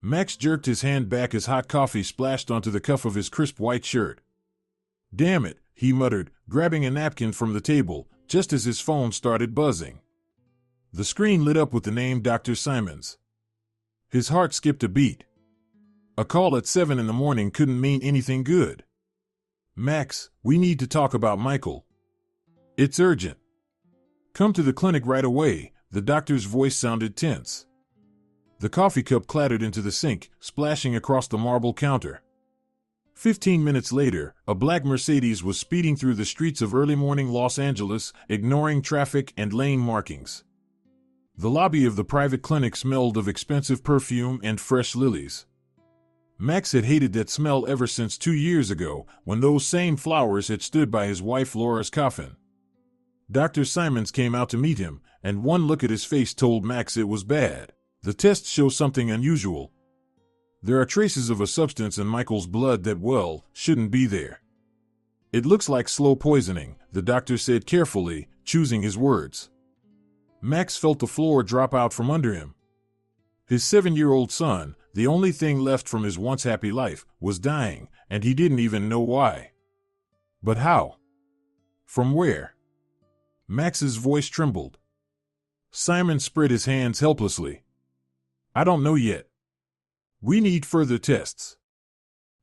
Max jerked his hand back as hot coffee splashed onto the cuff of his crisp white shirt. "Damn it," he muttered, grabbing a napkin from the table, just as his phone started buzzing. The screen lit up with the name Dr. Simons. His heart skipped a beat. A call at 7 in the morning couldn't mean anything good. "Max, we need to talk about Michael. It's urgent. Come to the clinic right away." The doctor's voice sounded tense. The coffee cup clattered into the sink, splashing across the marble counter. 15 minutes later, a black Mercedes was speeding through the streets of early morning Los Angeles, ignoring traffic and lane markings. The lobby of the private clinic smelled of expensive perfume and fresh lilies. Max had hated that smell ever since 2 years ago, when those same flowers had stood by his wife Laura's coffin. Dr. Simons came out to meet him, and one look at his face told Max it was bad. The tests show something unusual. There are traces of a substance in Michael's blood that, well, shouldn't be there. "It looks like slow poisoning," the doctor said carefully, choosing his words. Max felt the floor drop out from under him. His 7-year-old son, the only thing left from his once happy life, was dying, and he didn't even know why. But how? From where? Max's voice trembled. Simon spread his hands helplessly. "I don't know yet. We need further tests.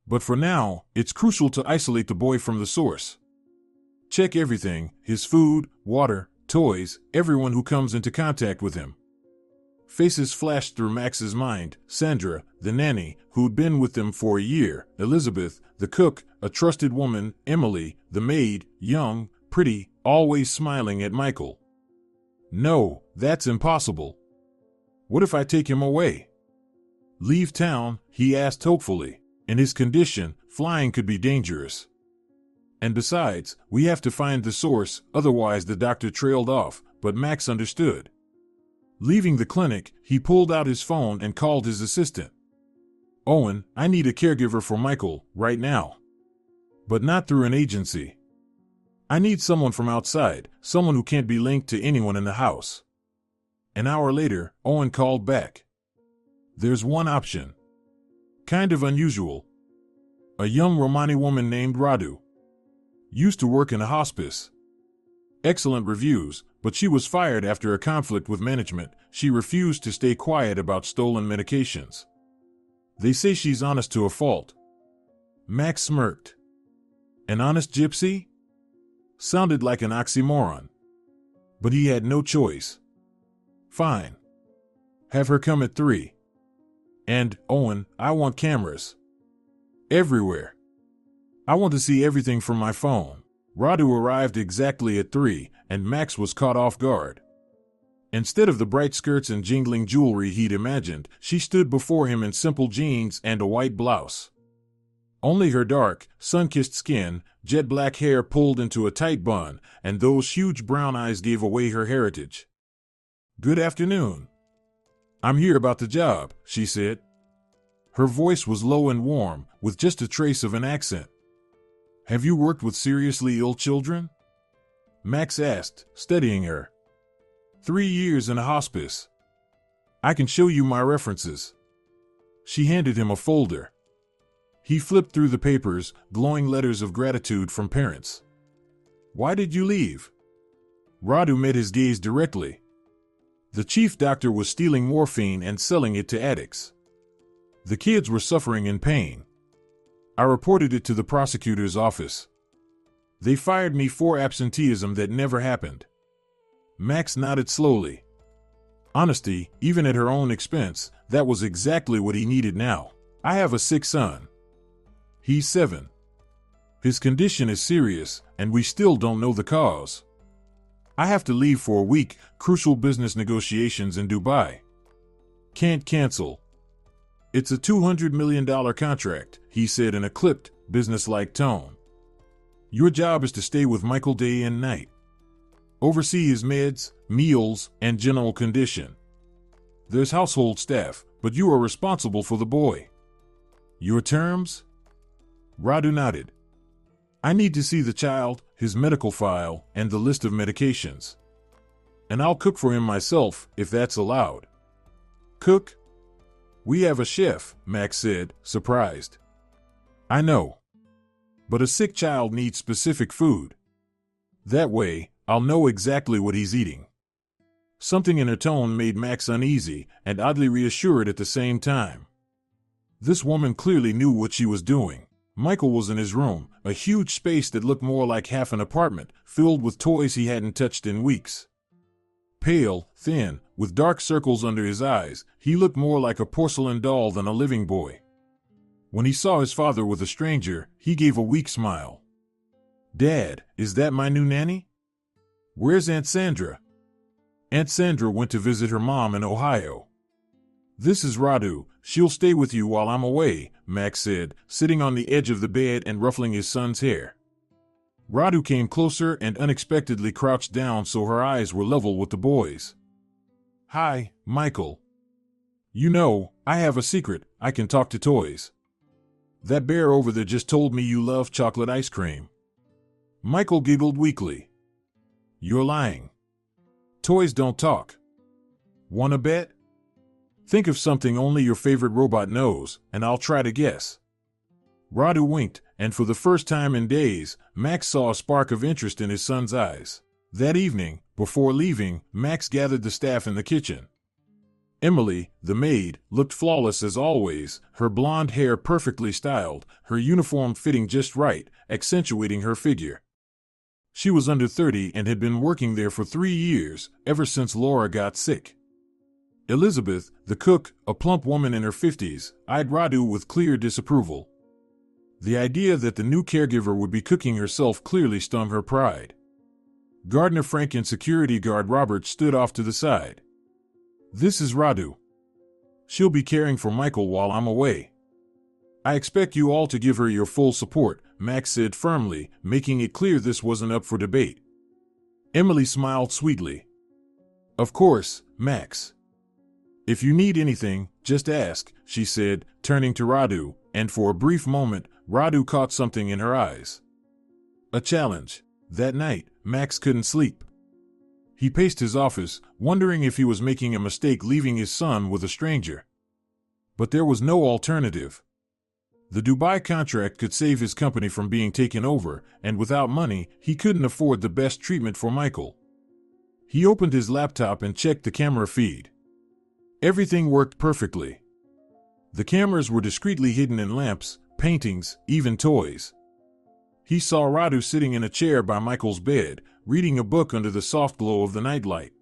But for now, it's crucial to isolate the boy from the source. Check everything: his food, water, toys, everyone who comes into contact with him." Faces flashed through Max's mind: Sandra, the nanny, who'd been with them for a year; Elizabeth, the cook, a trusted woman; Emily, the maid, young, pretty, always smiling at Michael. "No, that's impossible. What if I take him away?" "Leave town?" he asked hopefully. "In his condition, flying could be dangerous. And besides, we have to find the source, otherwise." The doctor trailed off, but Max understood. Leaving the clinic, he pulled out his phone and called his assistant. "Owen, I need a caregiver for Michael, right now. But not through an agency. I need someone from outside, someone who can't be linked to anyone in the house." An hour later, Owen called back. "There's one option. Kind of unusual. A young Romani woman named Radu. Used to work in a hospice. Excellent reviews, but she was fired after a conflict with management. She refused to stay quiet about stolen medications. They say she's honest to a fault." Max smirked. An honest gypsy? Sounded like an oxymoron. But he had no choice. "Fine. Have her come at 3. And, Owen, I want cameras. Everywhere. I want to see everything from my phone." Radu arrived exactly at 3, and Max was caught off guard. Instead of the bright skirts and jingling jewelry he'd imagined, she stood before him in simple jeans and a white blouse. Only her dark, sun-kissed skin, jet black hair pulled into a tight bun, and those huge brown eyes gave away her heritage. "Good afternoon. I'm here about the job," she said. Her voice was low and warm, with just a trace of an accent. "Have you worked with seriously ill children?" Max asked, studying her. 3 years in a hospice. I can show you my references." She handed him a folder. He flipped through the papers, glowing letters of gratitude from parents. "Why did you leave?" Radu met his gaze directly. The chief doctor was stealing morphine and selling it to addicts. The kids were suffering in pain. I reported it to the prosecutor's office. They fired me for absenteeism that never happened. Max nodded slowly. Honesty, even at her own expense, that was exactly what he needed now. "I have a sick son. He's 7. His condition is serious, and we still don't know the cause. I have to leave for a week, crucial business negotiations in Dubai. Can't cancel." "It's a $200 million contract," he said in a clipped, businesslike tone. "Your job is to stay with Michael day and night. Oversee his meds, meals, and general condition. There's household staff, but you are responsible for the boy. Your terms?" Radu nodded. "I need to see the child, his medical file, and the list of medications. And I'll cook for him myself, if that's allowed." "Cook?" We have a chef, Max said, surprised. I know. But a sick child needs specific food. That way, I'll know exactly what he's eating. Something in her tone made Max uneasy and oddly reassured at the same time. This woman clearly knew what she was doing. Michael was in his room, a huge space that looked more like half an apartment, filled with toys he hadn't touched in weeks. Pale, thin, with dark circles under his eyes, he looked more like a porcelain doll than a living boy. When he saw his father with a stranger, he gave a weak smile. Dad, is that my new nanny? Where's Aunt Sandra? Aunt Sandra went to visit her mom in Ohio. This is Radu. She'll stay with you while I'm away, Max said, sitting on the edge of the bed and ruffling his son's hair. Radu came closer and unexpectedly crouched down so her eyes were level with the boy's. Hi, Michael. You know, I have a secret. I can talk to toys. That bear over there just told me you love chocolate ice cream. Michael giggled weakly. You're lying. Toys don't talk. Wanna bet? Think of something only your favorite robot knows, and I'll try to guess. Radu winked, and for the first time in days, Max saw a spark of interest in his son's eyes. That evening, before leaving, Max gathered the staff in the kitchen. Emily, the maid, looked flawless as always, her blonde hair perfectly styled, her uniform fitting just right, accentuating her figure. She was under 30 and had been working there for 3 years, ever since Laura got sick. Elizabeth, the cook, a plump woman in her 50s, eyed Radu with clear disapproval. The idea that the new caregiver would be cooking herself clearly stung her pride. Gardener Frank and security guard Robert stood off to the side. This is Radu. She'll be caring for Michael while I'm away. I expect you all to give her your full support, Max said firmly, making it clear this wasn't up for debate. Emily smiled sweetly. Of course, Max. If you need anything, just ask, she said, turning to Radu, and for a brief moment, Radu caught something in her eyes. A challenge. That night, Max couldn't sleep. He paced his office, wondering if he was making a mistake leaving his son with a stranger. But there was no alternative. The Dubai contract could save his company from being taken over, and without money, he couldn't afford the best treatment for Michael. He opened his laptop and checked the camera feed. Everything worked perfectly. The cameras were discreetly hidden in lamps, paintings, even toys. He saw Radu sitting in a chair by Michael's bed, reading a book under the soft glow of the nightlight.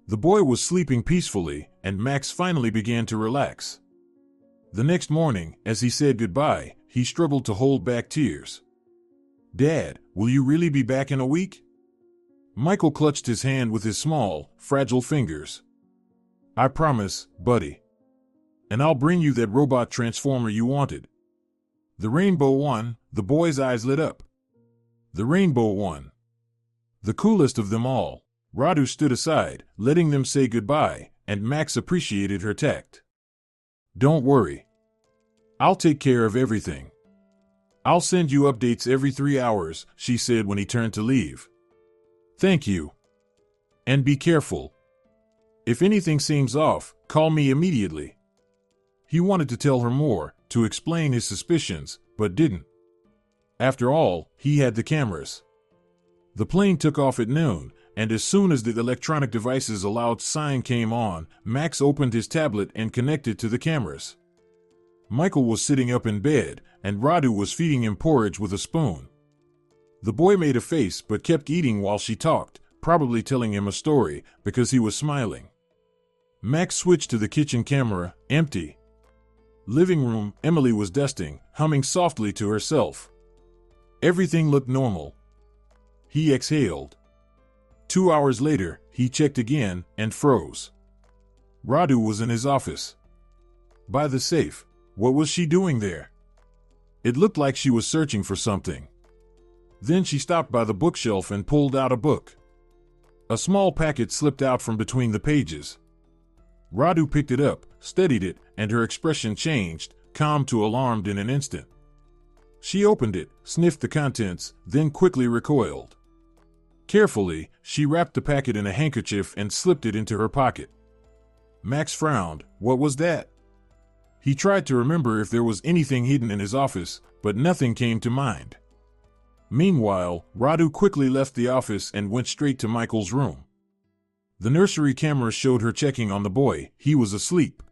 The boy was sleeping peacefully, and Max finally began to relax. The next morning, as he said goodbye, he struggled to hold back tears. Dad, will you really be back in a week? Michael clutched his hand with his small, fragile fingers. I promise, buddy. And I'll bring you that robot transformer you wanted. The rainbow one, the boy's eyes lit up. The rainbow one. The coolest of them all. Radu stood aside, letting them say goodbye, and Max appreciated her tact. Don't worry. I'll take care of everything. I'll send you updates every 3 hours, she said when he turned to leave. Thank you. And be careful. If anything seems off, call me immediately. He wanted to tell her more, to explain his suspicions, but didn't. After all, he had the cameras. The plane took off at noon, and as soon as the electronic device's allowed sign came on, Max opened his tablet and connected to the cameras. Michael was sitting up in bed, and Radu was feeding him porridge with a spoon. The boy made a face but kept eating while she talked, probably telling him a story, because he was smiling. Max switched to the kitchen camera, empty. Living room, Emily was dusting, humming softly to herself. Everything looked normal. He exhaled. 2 hours later, he checked again and froze. Radu was in his office. By the safe. What was she doing there? It looked like she was searching for something. Then she stopped by the bookshelf and pulled out a book. A small packet slipped out from between the pages. Radu picked it up, studied it, and her expression changed, calm to alarmed in an instant. She opened it, sniffed the contents, then quickly recoiled. Carefully, she wrapped the packet in a handkerchief and slipped it into her pocket. Max frowned. What was that? He tried to remember if there was anything hidden in his office, but nothing came to mind. Meanwhile, Radu quickly left the office and went straight to Michael's room. The nursery camera showed her checking on the boy. He was asleep.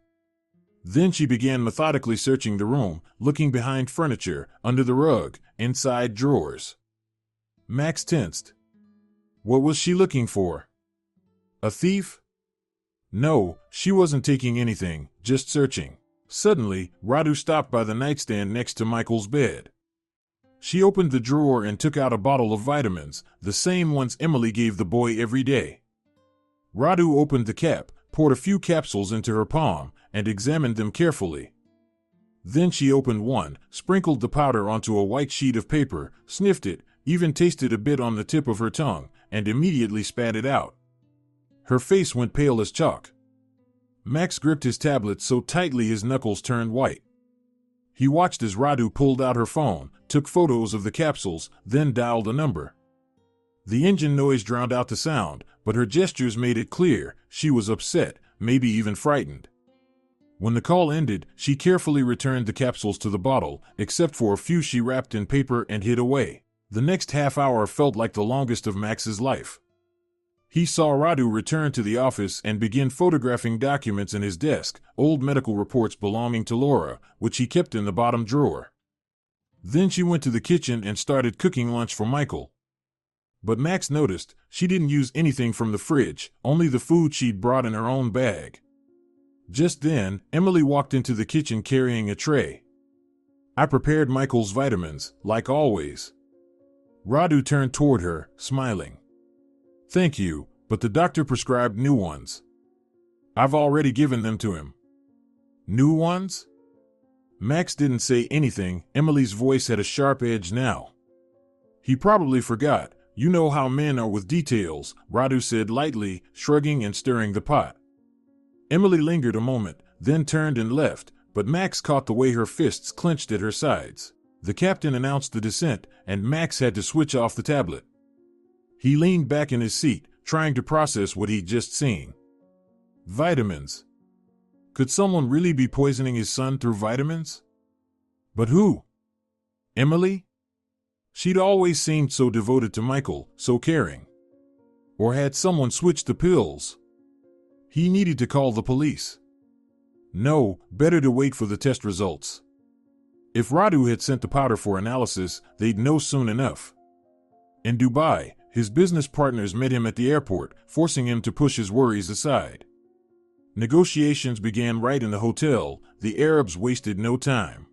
Then she began methodically searching the room, looking behind furniture, under the rug, inside drawers. Max tensed. What was she looking for? A thief? No, she wasn't taking anything, just searching. Suddenly, Radu stopped by the nightstand next to Michael's bed. She opened the drawer and took out a bottle of vitamins, the same ones Emily gave the boy every day. Radu opened the cap, poured a few capsules into her palm, and examined them carefully. Then she opened one, sprinkled the powder onto a white sheet of paper, sniffed it, even tasted a bit on the tip of her tongue, and immediately spat it out. Her face went pale as chalk. Max gripped his tablet so tightly his knuckles turned white. He watched as Radu pulled out her phone, took photos of the capsules, then dialed a number. The engine noise drowned out the sound, but her gestures made it clear she was upset, maybe even frightened. When the call ended, she carefully returned the capsules to the bottle, except for a few she wrapped in paper and hid away. The next half hour felt like the longest of Max's life. He saw Radu return to the office and begin photographing documents in his desk, old medical reports belonging to Laura, which he kept in the bottom drawer. Then she went to the kitchen and started cooking lunch for Michael. But Max noticed she didn't use anything from the fridge, only the food she'd brought in her own bag. Just then, Emily walked into the kitchen carrying a tray. I prepared Michael's vitamins, like always. Radu turned toward her, smiling. Thank you, but the doctor prescribed new ones. I've already given them to him. New ones? Max didn't say anything. Emily's voice had a sharp edge now. He probably forgot. You know how men are with details, Radu said lightly, shrugging and stirring the pot. Emily lingered a moment, then turned and left, but Max caught the way her fists clenched at her sides. The captain announced the descent, and Max had to switch off the tablet. He leaned back in his seat, trying to process what he'd just seen. Vitamins. Could someone really be poisoning his son through vitamins? But who? Emily? She'd always seemed so devoted to Michael, so caring. Or had someone switched the pills? He needed to call the police. No, better to wait for the test results. If Radu had sent the powder for analysis, they'd know soon enough. In Dubai, his business partners met him at the airport, forcing him to push his worries aside. Negotiations began right in the hotel. The Arabs wasted no time.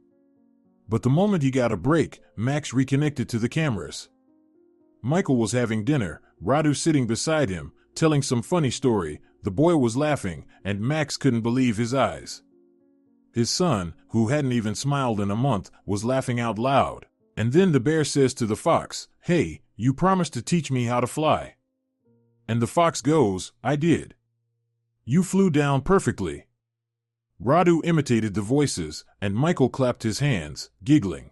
But the moment he got a break, Max reconnected to the cameras. Michael was having dinner, Radu sitting beside him, telling some funny story. The boy was laughing, and Max couldn't believe his eyes. His son, who hadn't even smiled in a month, was laughing out loud. And then the bear says to the fox, "Hey, you promised to teach me how to fly." And the fox goes, "I did. You flew down perfectly." Radu imitated the voices, and Michael clapped his hands, giggling.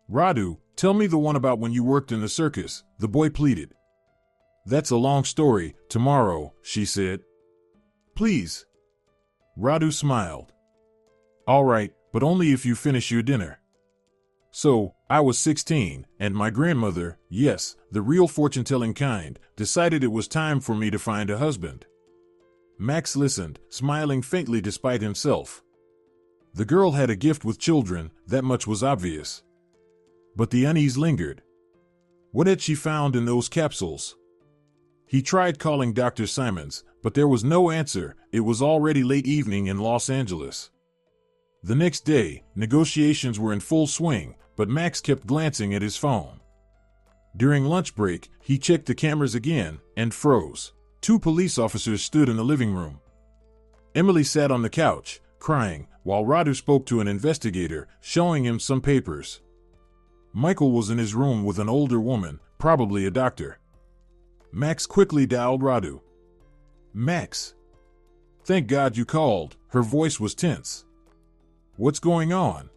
"Radu, tell me the one about when you worked in the circus," the boy pleaded. "That's a long story, tomorrow," she said. "Please." Radu smiled. "All right, but only if you finish your dinner." So, I was 16, and my grandmother, yes, the real fortune-telling kind, decided it was time for me to find a husband. Max listened, smiling faintly despite himself. The girl had a gift with children, that much was obvious. But the unease lingered. What had she found in those capsules? He tried calling Dr. Simons, but there was no answer. It was already late evening in Los Angeles. The next day, negotiations were in full swing, but Max kept glancing at his phone. During lunch break, he checked the cameras again and froze. 2 police officers stood in the living room. Emily sat on the couch, crying, while Radu spoke to an investigator, showing him some papers. Michael was in his room with an older woman, probably a doctor. Max quickly dialed Radu. "Max. Thank God you called." Her voice was tense. "What's going on?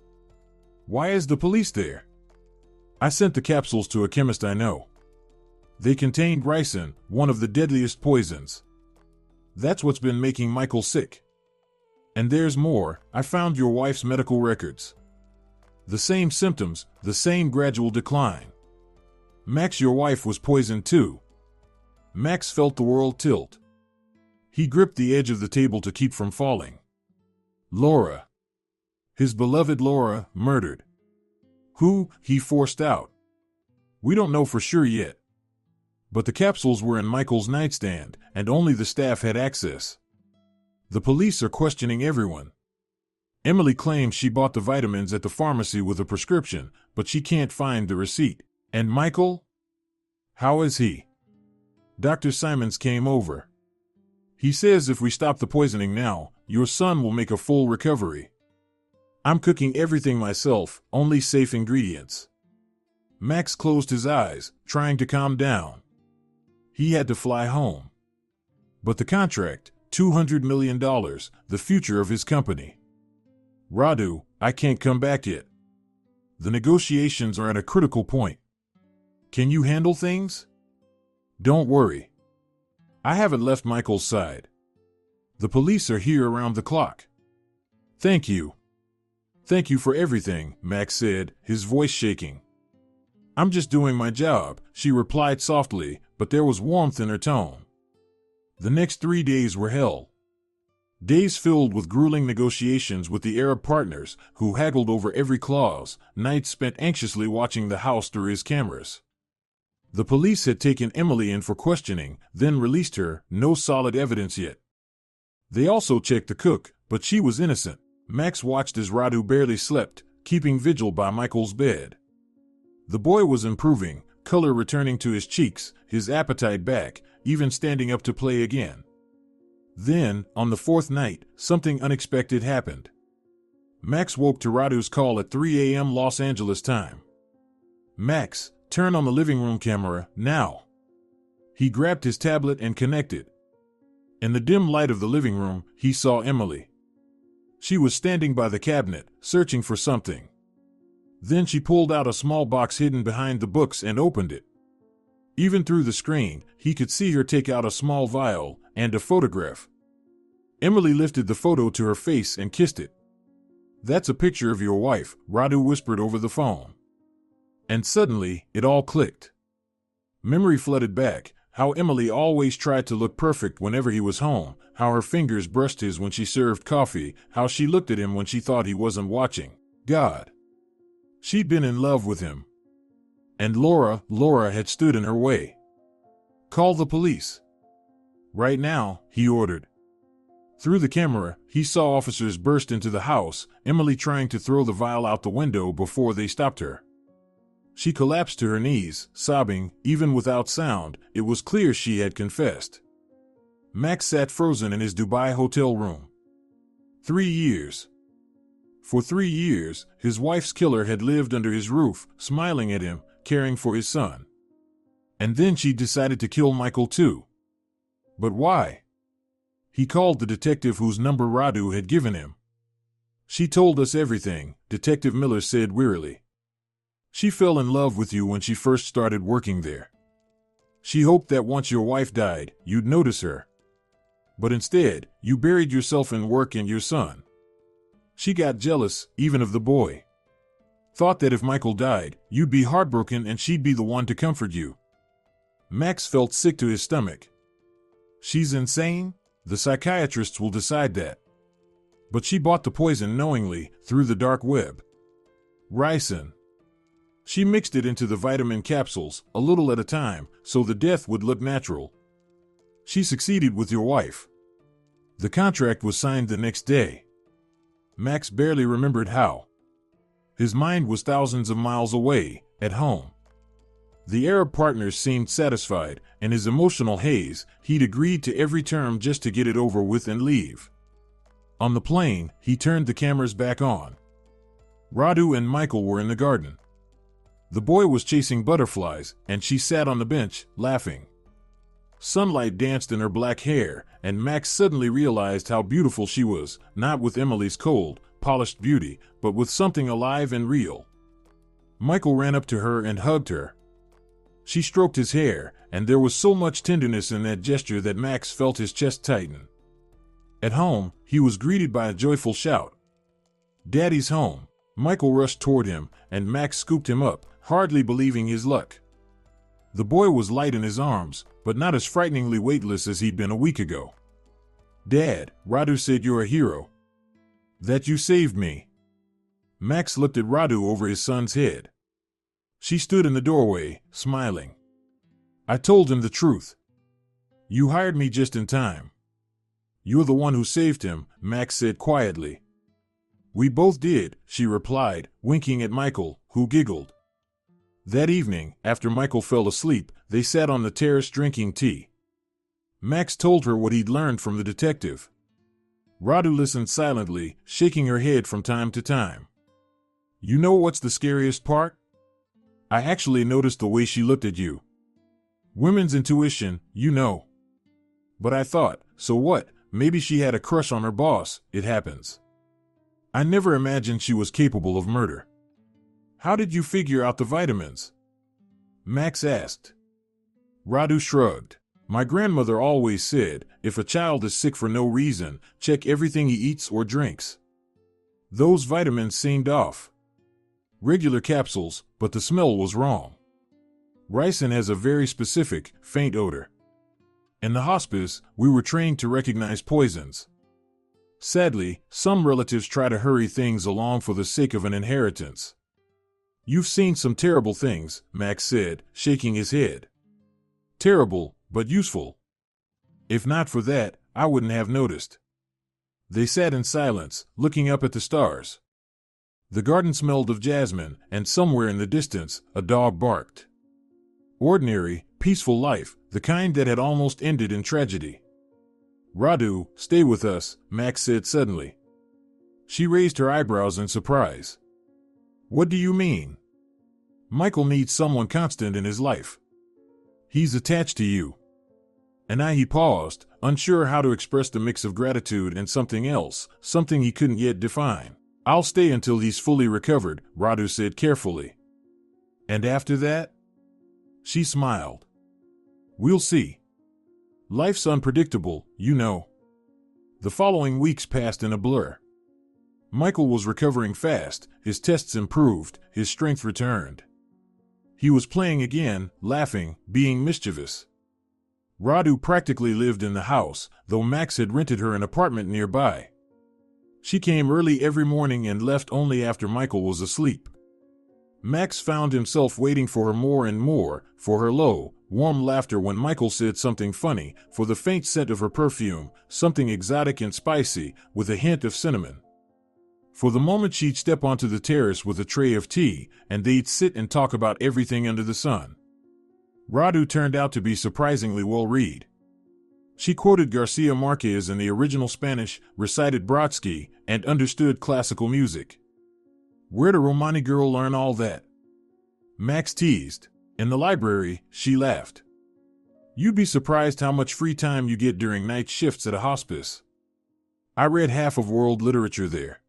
Why is the police there?" "I sent the capsules to a chemist I know. They contained ricin, one of the deadliest poisons. That's what's been making Michael sick." And there's more. I found your wife's medical records. The same symptoms, the same gradual decline. Max, your wife was poisoned too. Max felt the world tilt. He gripped the edge of the table to keep from falling. Laura. His beloved Laura, murdered. Who? He forced out. We don't know for sure yet. But the capsules were in Michael's nightstand, and only the staff had access. The police are questioning everyone. Emily claims she bought the vitamins at the pharmacy with a prescription, but she can't find the receipt. And Michael? How is he? Dr. Simons came over. He says if we stop the poisoning now, your son will make a full recovery. I'm cooking everything myself, only safe ingredients. Max closed his eyes, trying to calm down. He had to fly home. But the contract, $200 million, the future of his company. Radu, I can't come back yet. The negotiations are at a critical point. Can you handle things? Don't worry. I haven't left Michael's side. The police are here around the clock. Thank you. Thank you for everything, Max said, his voice shaking. I'm just doing my job, she replied softly, but there was warmth in her tone. The next 3 days were hell. Days filled with grueling negotiations with the Arab partners, who haggled over every clause, nights spent anxiously watching the house through his cameras. The police had taken Emily in for questioning, then released her, no solid evidence yet. They also checked the cook, but she was innocent. Max watched as Radu barely slept, keeping vigil by Michael's bed. The boy was improving, color returning to his cheeks, his appetite back, even standing up to play again. Then, on the fourth night, something unexpected happened. Max woke to Radu's call at 3 a.m. Los Angeles time. Max, turn on the living room camera, now. He grabbed his tablet and connected. In the dim light of the living room, he saw Emily. She was standing by the cabinet, searching for something. Then she pulled out a small box hidden behind the books and opened it. Even through the screen, he could see her take out a small vial and a photograph. Emily lifted the photo to her face and kissed it. That's a picture of your wife, Radu whispered over the phone. And suddenly, it all clicked. Memory flooded back, how Emily always tried to look perfect whenever he was home, how her fingers brushed his when she served coffee, how she looked at him when she thought he wasn't watching. God. She'd been in love with him. And Laura had stood in her way. Call the police. Right now, he ordered. Through the camera, he saw officers burst into the house, Emily trying to throw the vial out the window before they stopped her. She collapsed to her knees, sobbing, even without sound. It was clear she had confessed. Max sat frozen in his Dubai hotel room. 3 years. For 3 years, his wife's killer had lived under his roof, smiling at him, caring for his son. And then she decided to kill Michael too. But why? He called the detective whose number Radu had given him. She told us everything, Detective Miller said wearily. She fell in love with you when she first started working there. She hoped that once your wife died, you'd notice her. But instead, you buried yourself in work and your son. She got jealous, even of the boy. Thought that if Michael died, you'd be heartbroken and she'd be the one to comfort you. Max felt sick to his stomach. She's insane? The psychiatrists will decide that. But she bought the poison knowingly, through the dark web. Ricin. She mixed it into the vitamin capsules, a little at a time, so the death would look natural. She succeeded with your wife. The contract was signed the next day. Max barely remembered how. His mind was thousands of miles away, at home. The Arab partners seemed satisfied, in his emotional haze, he'd agreed to every term just to get it over with and leave. On the plane, he turned the cameras back on. Radu and Michael were in the garden. The boy was chasing butterflies, and she sat on the bench, laughing. Sunlight danced in her black hair, and Max suddenly realized how beautiful she was, not with Emily's cold, polished beauty, but with something alive and real. Michael ran up to her and hugged her. She stroked his hair, and there was so much tenderness in that gesture that Max felt his chest tighten. At home, he was greeted by a joyful shout. "Daddy's home." Michael rushed toward him, and Max scooped him up, hardly believing his luck. The boy was light in his arms, but not as frighteningly weightless as he'd been a week ago. "Dad," Radu said, "you're a hero. That you saved me." Max looked at Radu over his son's head. She stood in the doorway, smiling. "I told him the truth. You hired me just in time." "You're the one who saved him," Max said quietly. "We both did," she replied, winking at Michael, who giggled. That evening, after Michael fell asleep, they sat on the terrace drinking tea. Max told her what he'd learned from the detective. Radu listened silently, shaking her head from time to time. "You know what's the scariest part? I actually noticed the way she looked at you. Women's intuition, you know. But I thought, so what, maybe she had a crush on her boss, it happens. I never imagined she was capable of murder." "How did you figure out the vitamins?" Max asked. Radu shrugged. "My grandmother always said, if a child is sick for no reason, check everything he eats or drinks. Those vitamins seemed off. Regular capsules, but the smell was wrong. Ricin has a very specific, faint odor. In the hospice, we were trained to recognize poisons. Sadly, some relatives try to hurry things along for the sake of an inheritance." "You've seen some terrible things," Max said, shaking his head. "Terrible, but useful. If not for that, I wouldn't have noticed." They sat in silence, looking up at the stars. The garden smelled of jasmine, and somewhere in the distance, a dog barked. Ordinary, peaceful life, the kind that had almost ended in tragedy. "Radu, stay with us," Max said suddenly. She raised her eyebrows in surprise. "What do you mean?" "Michael needs someone constant in his life. He's attached to you." And now he paused, unsure how to express the mix of gratitude and something else, something he couldn't yet define. "I'll stay until he's fully recovered," Radu said carefully. "And after that?" She smiled. "We'll see. Life's unpredictable, you know." The following weeks passed in a blur. Michael was recovering fast, his tests improved, his strength returned. He was playing again, laughing, being mischievous. Radu practically lived in the house, though Max had rented her an apartment nearby. She came early every morning and left only after Michael was asleep. Max found himself waiting for her more and more, for her low, warm laughter when Michael said something funny, for the faint scent of her perfume, something exotic and spicy, with a hint of cinnamon. For the moment she'd step onto the terrace with a tray of tea, and they'd sit and talk about everything under the sun. Radu turned out to be surprisingly well-read. She quoted Garcia Marquez in the original Spanish, recited Brodsky, and understood classical music. "Where'd a Romani girl learn all that?" Max teased. "In the library," she laughed. "You'd be surprised how much free time you get during night shifts at a hospice. I read half of world literature there."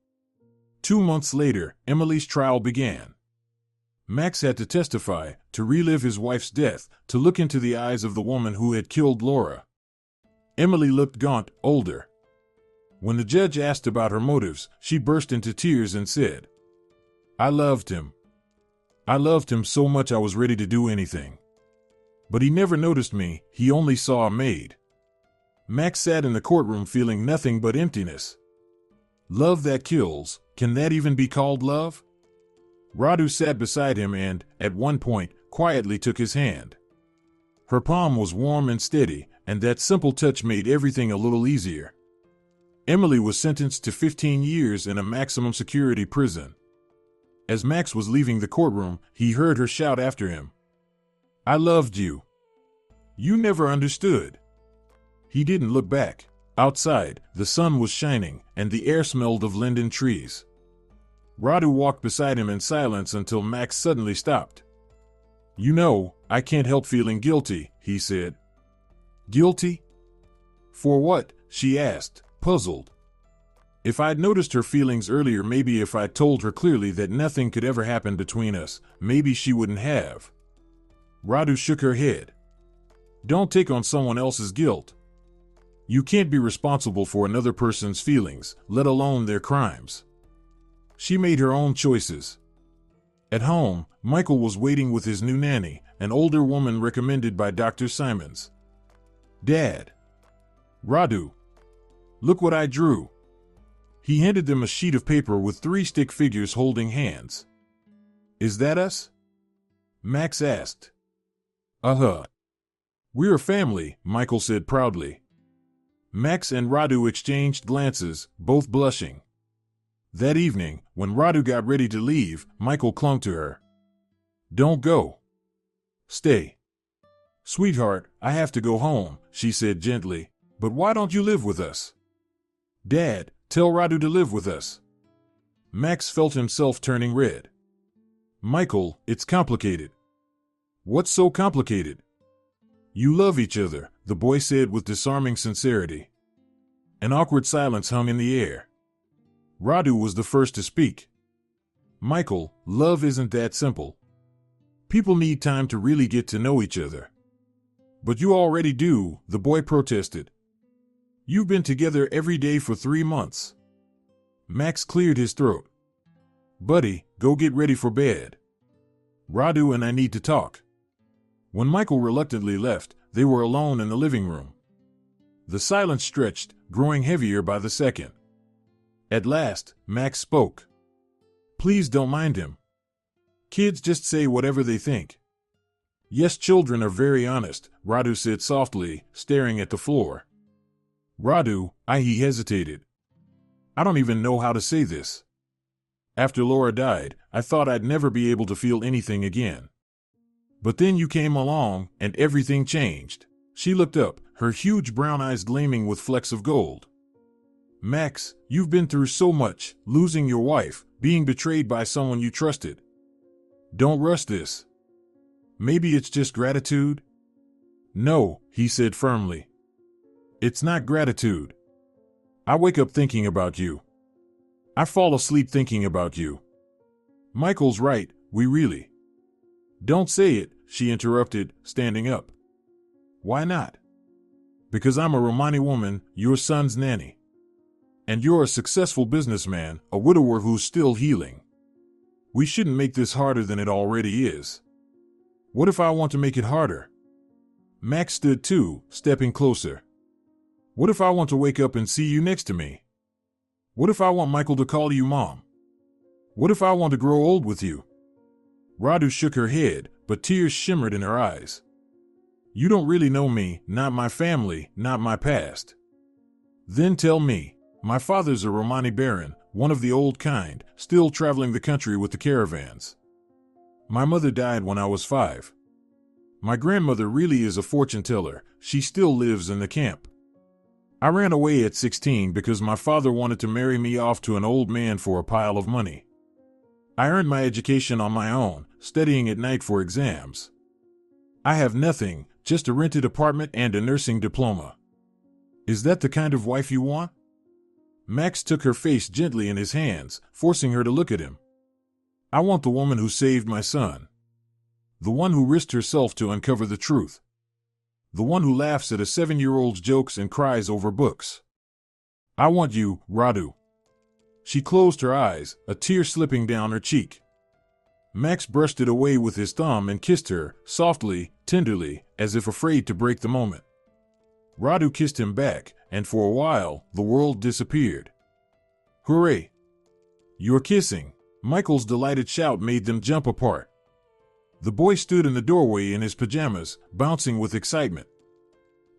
2 months later, Emily's trial began. Max had to testify, to relive his wife's death, to look into the eyes of the woman who had killed Laura. Emily looked gaunt, older. When the judge asked about her motives, she burst into tears and said, "I loved him. I loved him so much I was ready to do anything. But he never noticed me, he only saw a maid." Max sat in the courtroom feeling nothing but emptiness. Love that kills, can that even be called love? Radu sat beside him and, at one point, quietly took his hand. Her palm was warm and steady, and that simple touch made everything a little easier. Emily was sentenced to 15 years in a maximum security prison. As Max was leaving the courtroom, he heard her shout after him, "I loved you. You never understood." He didn't look back. Outside, the sun was shining, and the air smelled of linden trees. Radu walked beside him in silence until Max suddenly stopped. "You know, I can't help feeling guilty," he said. "Guilty? For what?" she asked, puzzled. "If I'd noticed her feelings earlier, maybe if I'd told her clearly that nothing could ever happen between us, maybe she wouldn't have." Radu shook her head. "Don't take on someone else's guilt. You can't be responsible for another person's feelings, let alone their crimes. She made her own choices. At home, Michael was waiting with his new nanny, an older woman recommended by Dr. Simons. Dad. Radu. Look what I drew. He handed them a sheet of paper with 3 stick figures holding hands. Is that us? Max asked. Uh-huh. We're a family, Michael said proudly. Max and Radu exchanged glances, both blushing. That evening, when Radu got ready to leave, Michael clung to her. Don't go. Stay. Sweetheart, I have to go home, she said gently. But why don't you live with us? Dad, tell Radu to live with us. Max felt himself turning red. Michael, it's complicated. What's so complicated? You love each other, the boy said with disarming sincerity. An awkward silence hung in the air. Radu was the first to speak. Michael, love isn't that simple. People need time to really get to know each other. But you already do, the boy protested. You've been together every day for 3 months. Max cleared his throat. Buddy, go get ready for bed. Radu and I need to talk. When Michael reluctantly left, they were alone in the living room. The silence stretched, growing heavier by the second. At last, Max spoke. Please don't mind him. Kids just say whatever they think. Yes, children are very honest, Radu said softly, staring at the floor. Radu, he hesitated. I don't even know how to say this. After Laura died, I thought I'd never be able to feel anything again. But then you came along, and everything changed. She looked up, her huge brown eyes gleaming with flecks of gold. Max, you've been through so much, losing your wife, being betrayed by someone you trusted. Don't rush this. Maybe it's just gratitude? No, he said firmly. It's not gratitude. I wake up thinking about you. I fall asleep thinking about you. Michael's right, we really. Don't say it, she interrupted, standing up. Why not? Because I'm a Romani woman, your son's nanny. And you're a successful businessman, a widower who's still healing. We shouldn't make this harder than it already is. What if I want to make it harder? Max stood too, stepping closer. What if I want to wake up and see you next to me? What if I want Michael to call you Mom? What if I want to grow old with you? Radu shook her head, but tears shimmered in her eyes. You don't really know me, not my family, not my past. Then tell me. My father's a Romani baron, one of the old kind, still traveling the country with the caravans. My mother died when I was 5. My grandmother really is a fortune teller, she still lives in the camp. I ran away at 16 because my father wanted to marry me off to an old man for a pile of money. I earned my education on my own, studying at night for exams. I have nothing, just a rented apartment and a nursing diploma. Is that the kind of wife you want? Max took her face gently in his hands, forcing her to look at him. I want the woman who saved my son. The one who risked herself to uncover the truth. The one who laughs at a 7-year-old's jokes and cries over books. I want you, Radu. She closed her eyes, a tear slipping down her cheek. Max brushed it away with his thumb and kissed her, softly, tenderly, as if afraid to break the moment. Radu kissed him back, and for a while, the world disappeared. Hooray! You're kissing! Michael's delighted shout made them jump apart. The boy stood in the doorway in his pajamas, bouncing with excitement.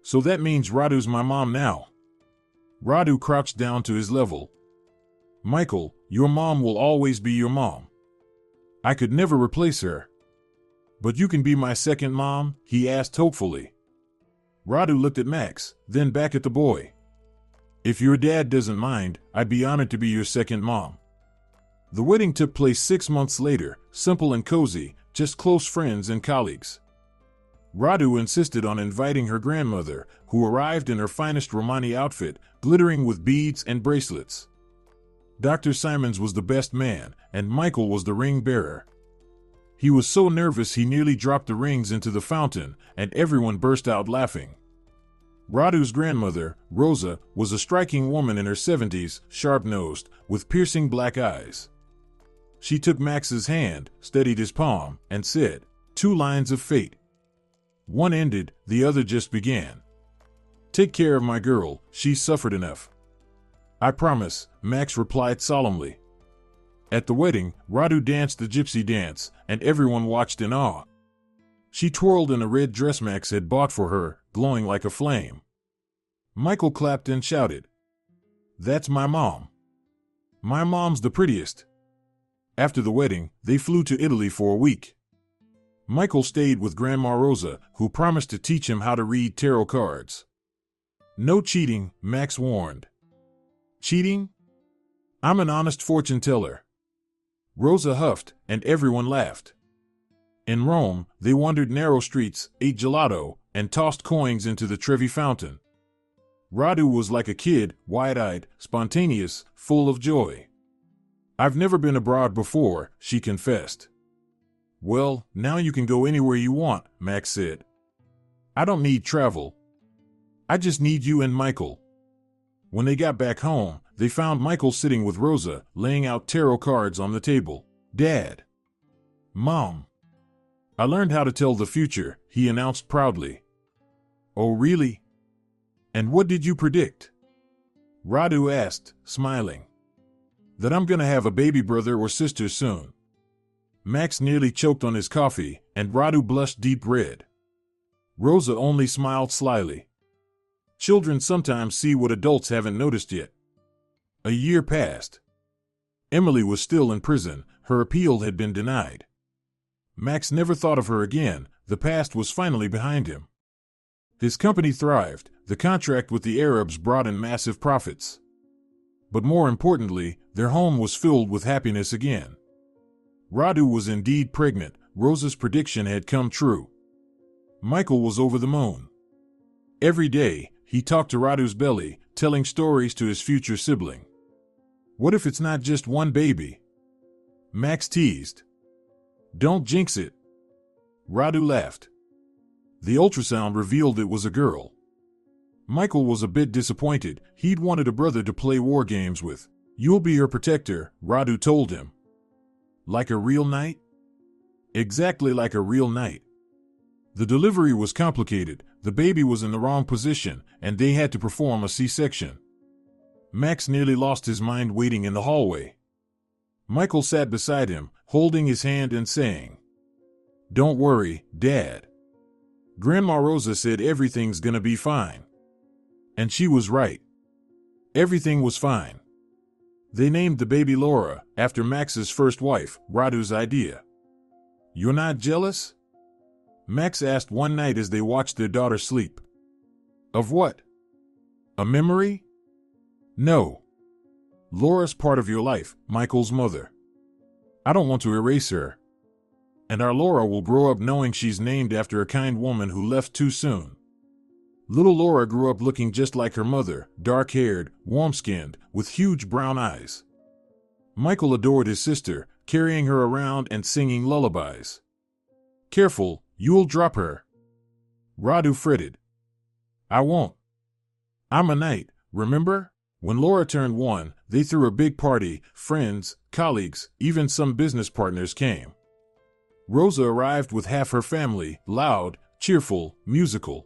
So that means Radu's my mom now. Radu crouched down to his level. Michael, your mom will always be your mom. I could never replace her. But you can be my second mom, he asked hopefully. Radu looked at Max, then back at the boy. If your dad doesn't mind, I'd be honored to be your second mom. The wedding took place 6 months later, simple and cozy, just close friends and colleagues. Radu insisted on inviting her grandmother, who arrived in her finest Romani outfit, glittering with beads and bracelets. Dr. Simons was the best man, and Michael was the ring bearer. He was so nervous he nearly dropped the rings into the fountain, and everyone burst out laughing. Radu's grandmother, Rosa, was a striking woman in her 70s, sharp-nosed, with piercing black eyes. She took Max's hand, steadied his palm, and said, "Two lines of fate. One ended, the other just began. Take care of my girl, she's suffered enough." "I promise," Max replied solemnly. At the wedding, Radu danced the gypsy dance, and everyone watched in awe. She twirled in a red dress Max had bought for her, glowing like a flame. Michael clapped and shouted, "That's my mom. My mom's the prettiest." After the wedding, they flew to Italy for a week. Michael stayed with Grandma Rosa, who promised to teach him how to read tarot cards. "No cheating," Max warned. "Cheating? I'm an honest fortune teller." Rosa huffed, and everyone laughed. In Rome, they wandered narrow streets, ate gelato, and tossed coins into the Trevi fountain. Radu was like a kid, wide-eyed, spontaneous, full of joy. "I've never been abroad before," she confessed. "Well, now you can go anywhere you want," Max said. "I don't need travel. I just need you and Michael." When they got back home, they found Michael sitting with Rosa, laying out tarot cards on the table. "Dad. Mom. I learned how to tell the future," he announced proudly. "Oh, really? And what did you predict?" Radu asked, smiling. "That I'm gonna have a baby brother or sister soon." Max nearly choked on his coffee, and Radu blushed deep red. Rosa only smiled slyly. Children sometimes see what adults haven't noticed yet. A year passed. Emily was still in prison, her appeal had been denied. Max never thought of her again, the past was finally behind him. His company thrived, the contract with the Arabs brought in massive profits. But more importantly, their home was filled with happiness again. Radu was indeed pregnant, Rosa's prediction had come true. Michael was over the moon. Every day, he talked to Radu's belly, telling stories to his future sibling. "What if it's not just one baby?" Max teased. "Don't jinx it." Radu laughed. The ultrasound revealed it was a girl. Michael was a bit disappointed, he'd wanted a brother to play war games with. "You'll be her protector," Radu told him. "Like a real knight?" "Exactly like a real knight." The delivery was complicated, the baby was in the wrong position, and they had to perform a C-section. Max nearly lost his mind waiting in the hallway. Michael sat beside him, holding his hand and saying, "Don't worry, Dad. Grandma Rosa said everything's gonna be fine." And she was right. Everything was fine. They named the baby Laura, after Max's first wife, Radu's idea. "You're not jealous?" Max asked one night as they watched their daughter sleep. "Of what? A memory?" "No. Laura's part of your life, Michael's mother. I don't want to erase her. And our Laura will grow up knowing she's named after a kind woman who left too soon." Little Laura grew up looking just like her mother, dark-haired, warm-skinned, with huge brown eyes. Michael adored his sister, carrying her around and singing lullabies. "Careful, you'll drop her." Radu fretted. "I won't. I'm a knight, remember?" When Laura turned 1, they threw a big party, friends, colleagues, even some business partners came. Rosa arrived with half her family, loud, cheerful, musical.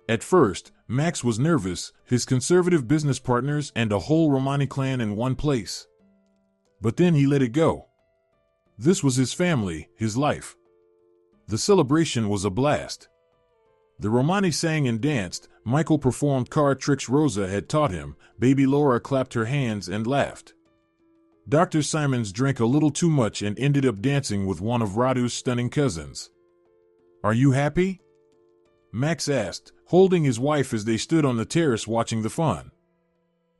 At first, Max was nervous, his conservative business partners and a whole Romani clan in one place. But then he let it go. This was his family, his life. The celebration was a blast. The Romani sang and danced, Michael performed card tricks Rosa had taught him, baby Laura clapped her hands and laughed. Dr. Simons drank a little too much and ended up dancing with one of Radu's stunning cousins. "Are you happy?" Max asked, holding his wife as they stood on the terrace watching the fun.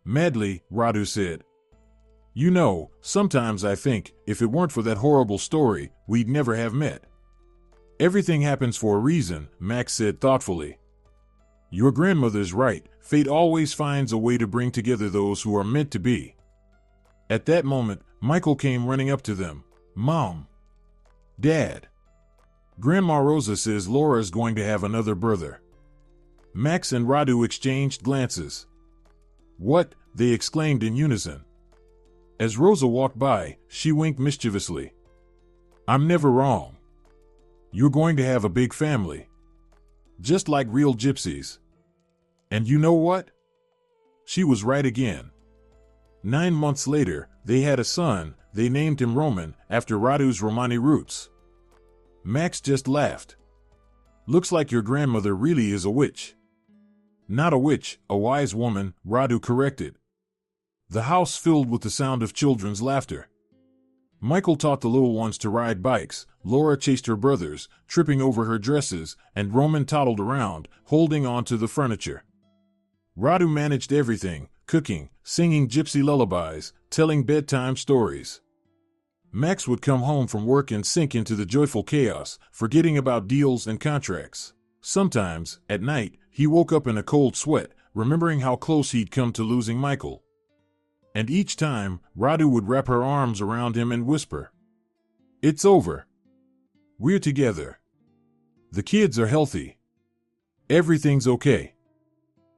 "Madly," Radu said. "You know, sometimes I think, if it weren't for that horrible story, we'd never have met." "Everything happens for a reason," Max said thoughtfully. "Your grandmother's right, fate always finds a way to bring together those who are meant to be." At that moment, Michael came running up to them. "Mom. Dad. Grandma Rosa says Laura's going to have another brother." Max and Radu exchanged glances. "What?" they exclaimed in unison. As Rosa walked by, she winked mischievously. "I'm never wrong. You're going to have a big family. Just like real gypsies. And you know what?" She was right again. 9 months later, they had a son. They named him Roman, after Radu's Romani roots. Max just laughed. "Looks like your grandmother really is a witch." "Not a witch, a wise woman," Radu corrected. The house filled with the sound of children's laughter. Michael taught the little ones to ride bikes, Laura chased her brothers, tripping over her dresses, and Roman toddled around, holding on to the furniture. Radu managed everything, cooking, singing gypsy lullabies, telling bedtime stories. Max would come home from work and sink into the joyful chaos, forgetting about deals and contracts. Sometimes, at night, he woke up in a cold sweat, remembering how close he'd come to losing Michael. And each time, Radu would wrap her arms around him and whisper, "It's over. We're together. The kids are healthy. Everything's okay."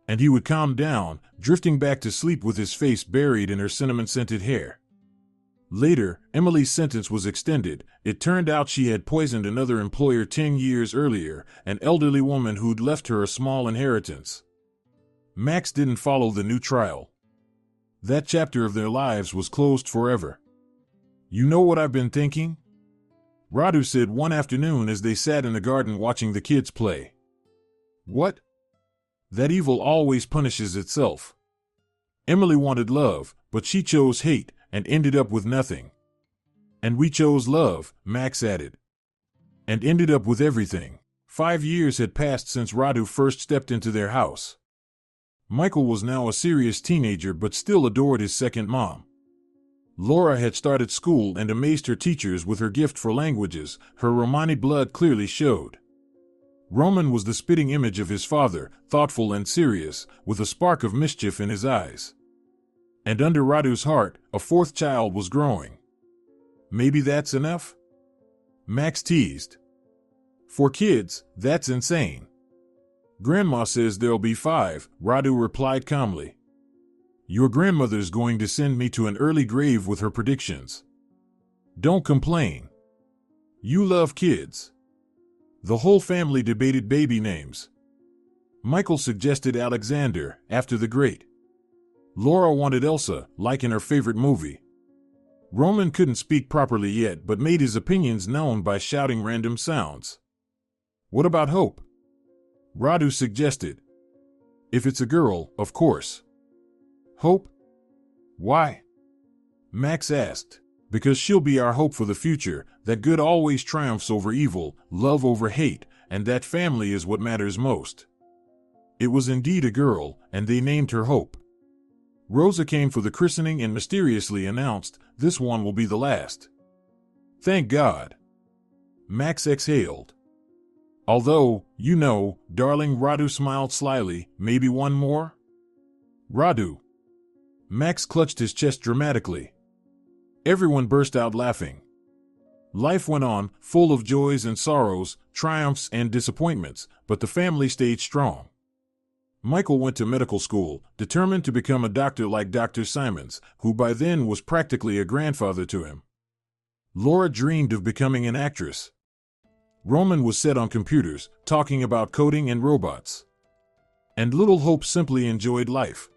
And he would calm down, drifting back to sleep with his face buried in her cinnamon-scented hair. Later, Emily's sentence was extended. It turned out she had poisoned another employer 10 years earlier, an elderly woman who'd left her a small inheritance. Max didn't follow the new trial. That chapter of their lives was closed forever. "You know what I've been thinking?" Radu said one afternoon as they sat in the garden watching the kids play. "What?" "That evil always punishes itself. Emily wanted love, but she chose hate and ended up with nothing. And we chose love," Max added. "And ended up with everything." 5 years had passed since Radu first stepped into their house. Michael was now a serious teenager but still adored his second mom. Laura had started school and amazed her teachers with her gift for languages. Her Romani blood clearly showed. Roman was the spitting image of his father, thoughtful and serious, with a spark of mischief in his eyes. And under Radu's heart, a fourth child was growing. "Maybe that's enough?" Max teased. "For kids, that's insane." "Grandma says there'll be 5, Radu replied calmly. "Your grandmother's going to send me to an early grave with her predictions. Don't complain. You love kids." The whole family debated baby names. Michael suggested Alexander, after the great. Laura wanted Elsa, like in her favorite movie. Roman couldn't speak properly yet but made his opinions known by shouting random sounds. "What about Hope?" Radu suggested. "If it's a girl, of course." "Hope? Why?" Max asked. "Because she'll be our hope for the future, that good always triumphs over evil, love over hate, and that family is what matters most." It was indeed a girl, and they named her Hope. Rosa came for the christening and mysteriously announced, "This one will be the last." "Thank God." Max exhaled. "Although, you know, darling," Radu smiled slyly, "maybe one more?" "Radu." Max clutched his chest dramatically. Everyone burst out laughing. Life went on, full of joys and sorrows, triumphs and disappointments, but the family stayed strong. Michael went to medical school, determined to become a doctor like Dr. Simons, who by then was practically a grandfather to him. Laura dreamed of becoming an actress. Roman was set on computers, talking about coding and robots. And little Hope simply enjoyed life.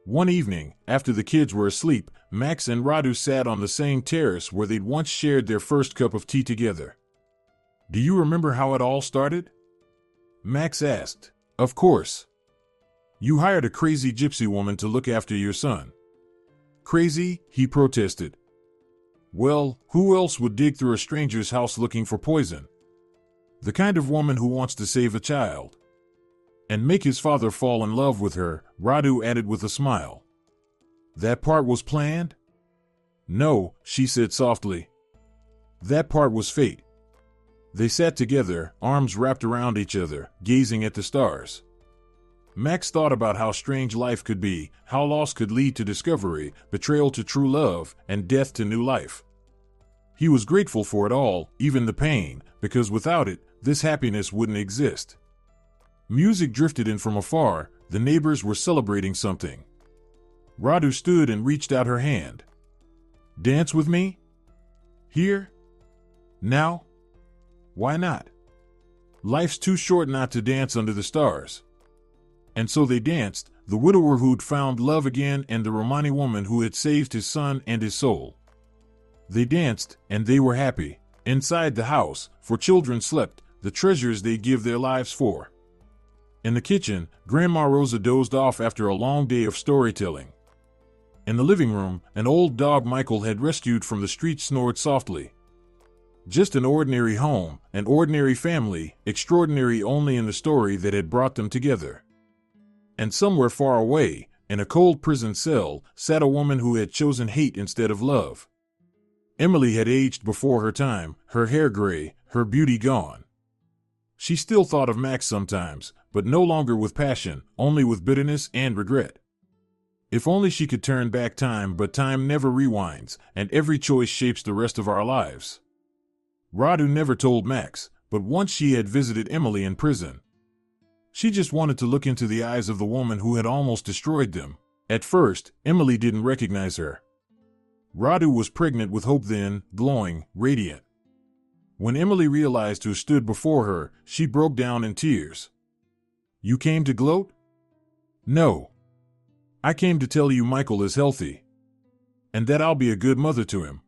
One evening, after the kids were asleep, Max and Radu sat on the same terrace where they'd once shared their first cup of tea together. "Do you remember how it all started?" Max asked. "Of course. You hired a crazy gypsy woman to look after your son." "Crazy?" he protested. "Well, who else would dig through a stranger's house looking for poison? The kind of woman who wants to save a child. And make his father fall in love with her," Radu added with a smile. "That part was planned?" "No," she said softly. "That part was fate." They sat together, arms wrapped around each other, gazing at the stars. Max thought about how strange life could be, how loss could lead to discovery, betrayal to true love, and death to new life. He was grateful for it all, even the pain, because without it, this happiness wouldn't exist. Music drifted in from afar. The neighbors were celebrating something. Radu stood and reached out her hand. Dance with me? Here? Now? Why not? Life's too short not to dance under the stars. And so they danced, the widower who'd found love again and the Romani woman who had saved his son and his soul. They danced, and they were happy. Inside the house, for children slept, the treasures they'd give their lives for. In the kitchen, Grandma Rosa dozed off after a long day of storytelling. In the living room, an old dog Michael had rescued from the street snored softly. Just an ordinary home, an ordinary family, extraordinary only in the story that had brought them together. And somewhere far away, in a cold prison cell, sat a woman who had chosen hate instead of love. Emily had aged before her time, her hair gray, her beauty gone. She still thought of Max sometimes, but no longer with passion, only with bitterness and regret. If only she could turn back time, but time never rewinds, and every choice shapes the rest of our lives. Radu never told Max, but once she had visited Emily in prison. She just wanted to look into the eyes of the woman who had almost destroyed them. At first, Emily didn't recognize her. Radu was pregnant with hope then, glowing, radiant. When Emily realized who stood before her, she broke down in tears. You came to gloat? No. I came to tell you Michael is healthy. And that I'll be a good mother to him.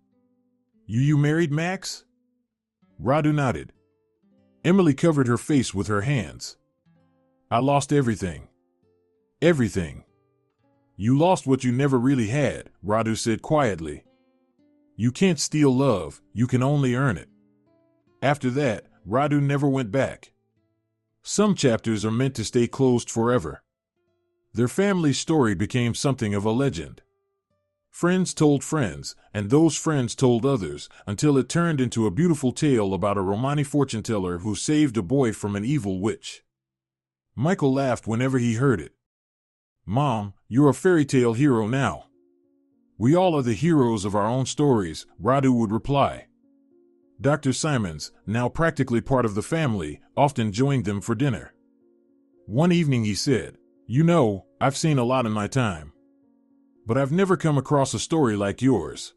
You married Max? Radu nodded. Emily covered her face with her hands. I lost everything. Everything. You lost what you never really had, Radu said quietly. You can't steal love, you can only earn it. After that, Radu never went back. Some chapters are meant to stay closed forever. Their family's story became something of a legend. Friends told friends, and those friends told others, until it turned into a beautiful tale about a Romani fortune teller who saved a boy from an evil witch. Michael laughed whenever he heard it. Mom, you're a fairy tale hero now. We all are the heroes of our own stories, Radu would reply. Dr. Simons, now practically part of the family, often joined them for dinner. One evening he said, You know, I've seen a lot in my time. But I've never come across a story like yours.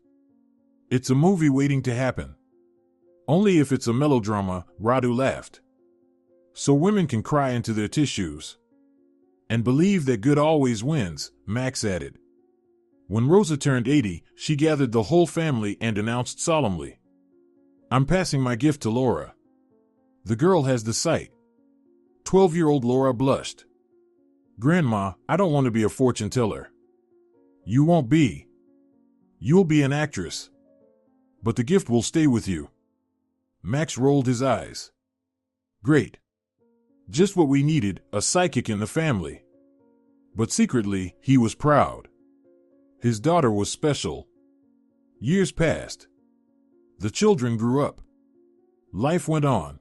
It's a movie waiting to happen. Only if it's a melodrama, Radu laughed. So women can cry into their tissues. And believe that good always wins, Max added. When Rosa turned 80, she gathered the whole family and announced solemnly, I'm passing my gift to Laura. The girl has the sight. 12-year-old Laura blushed. Grandma, I don't want to be a fortune teller. You won't be. You'll be an actress. But the gift will stay with you. Max rolled his eyes. Great. Just what we needed, a psychic in the family. But secretly, he was proud. His daughter was special. Years passed. The children grew up. Life went on.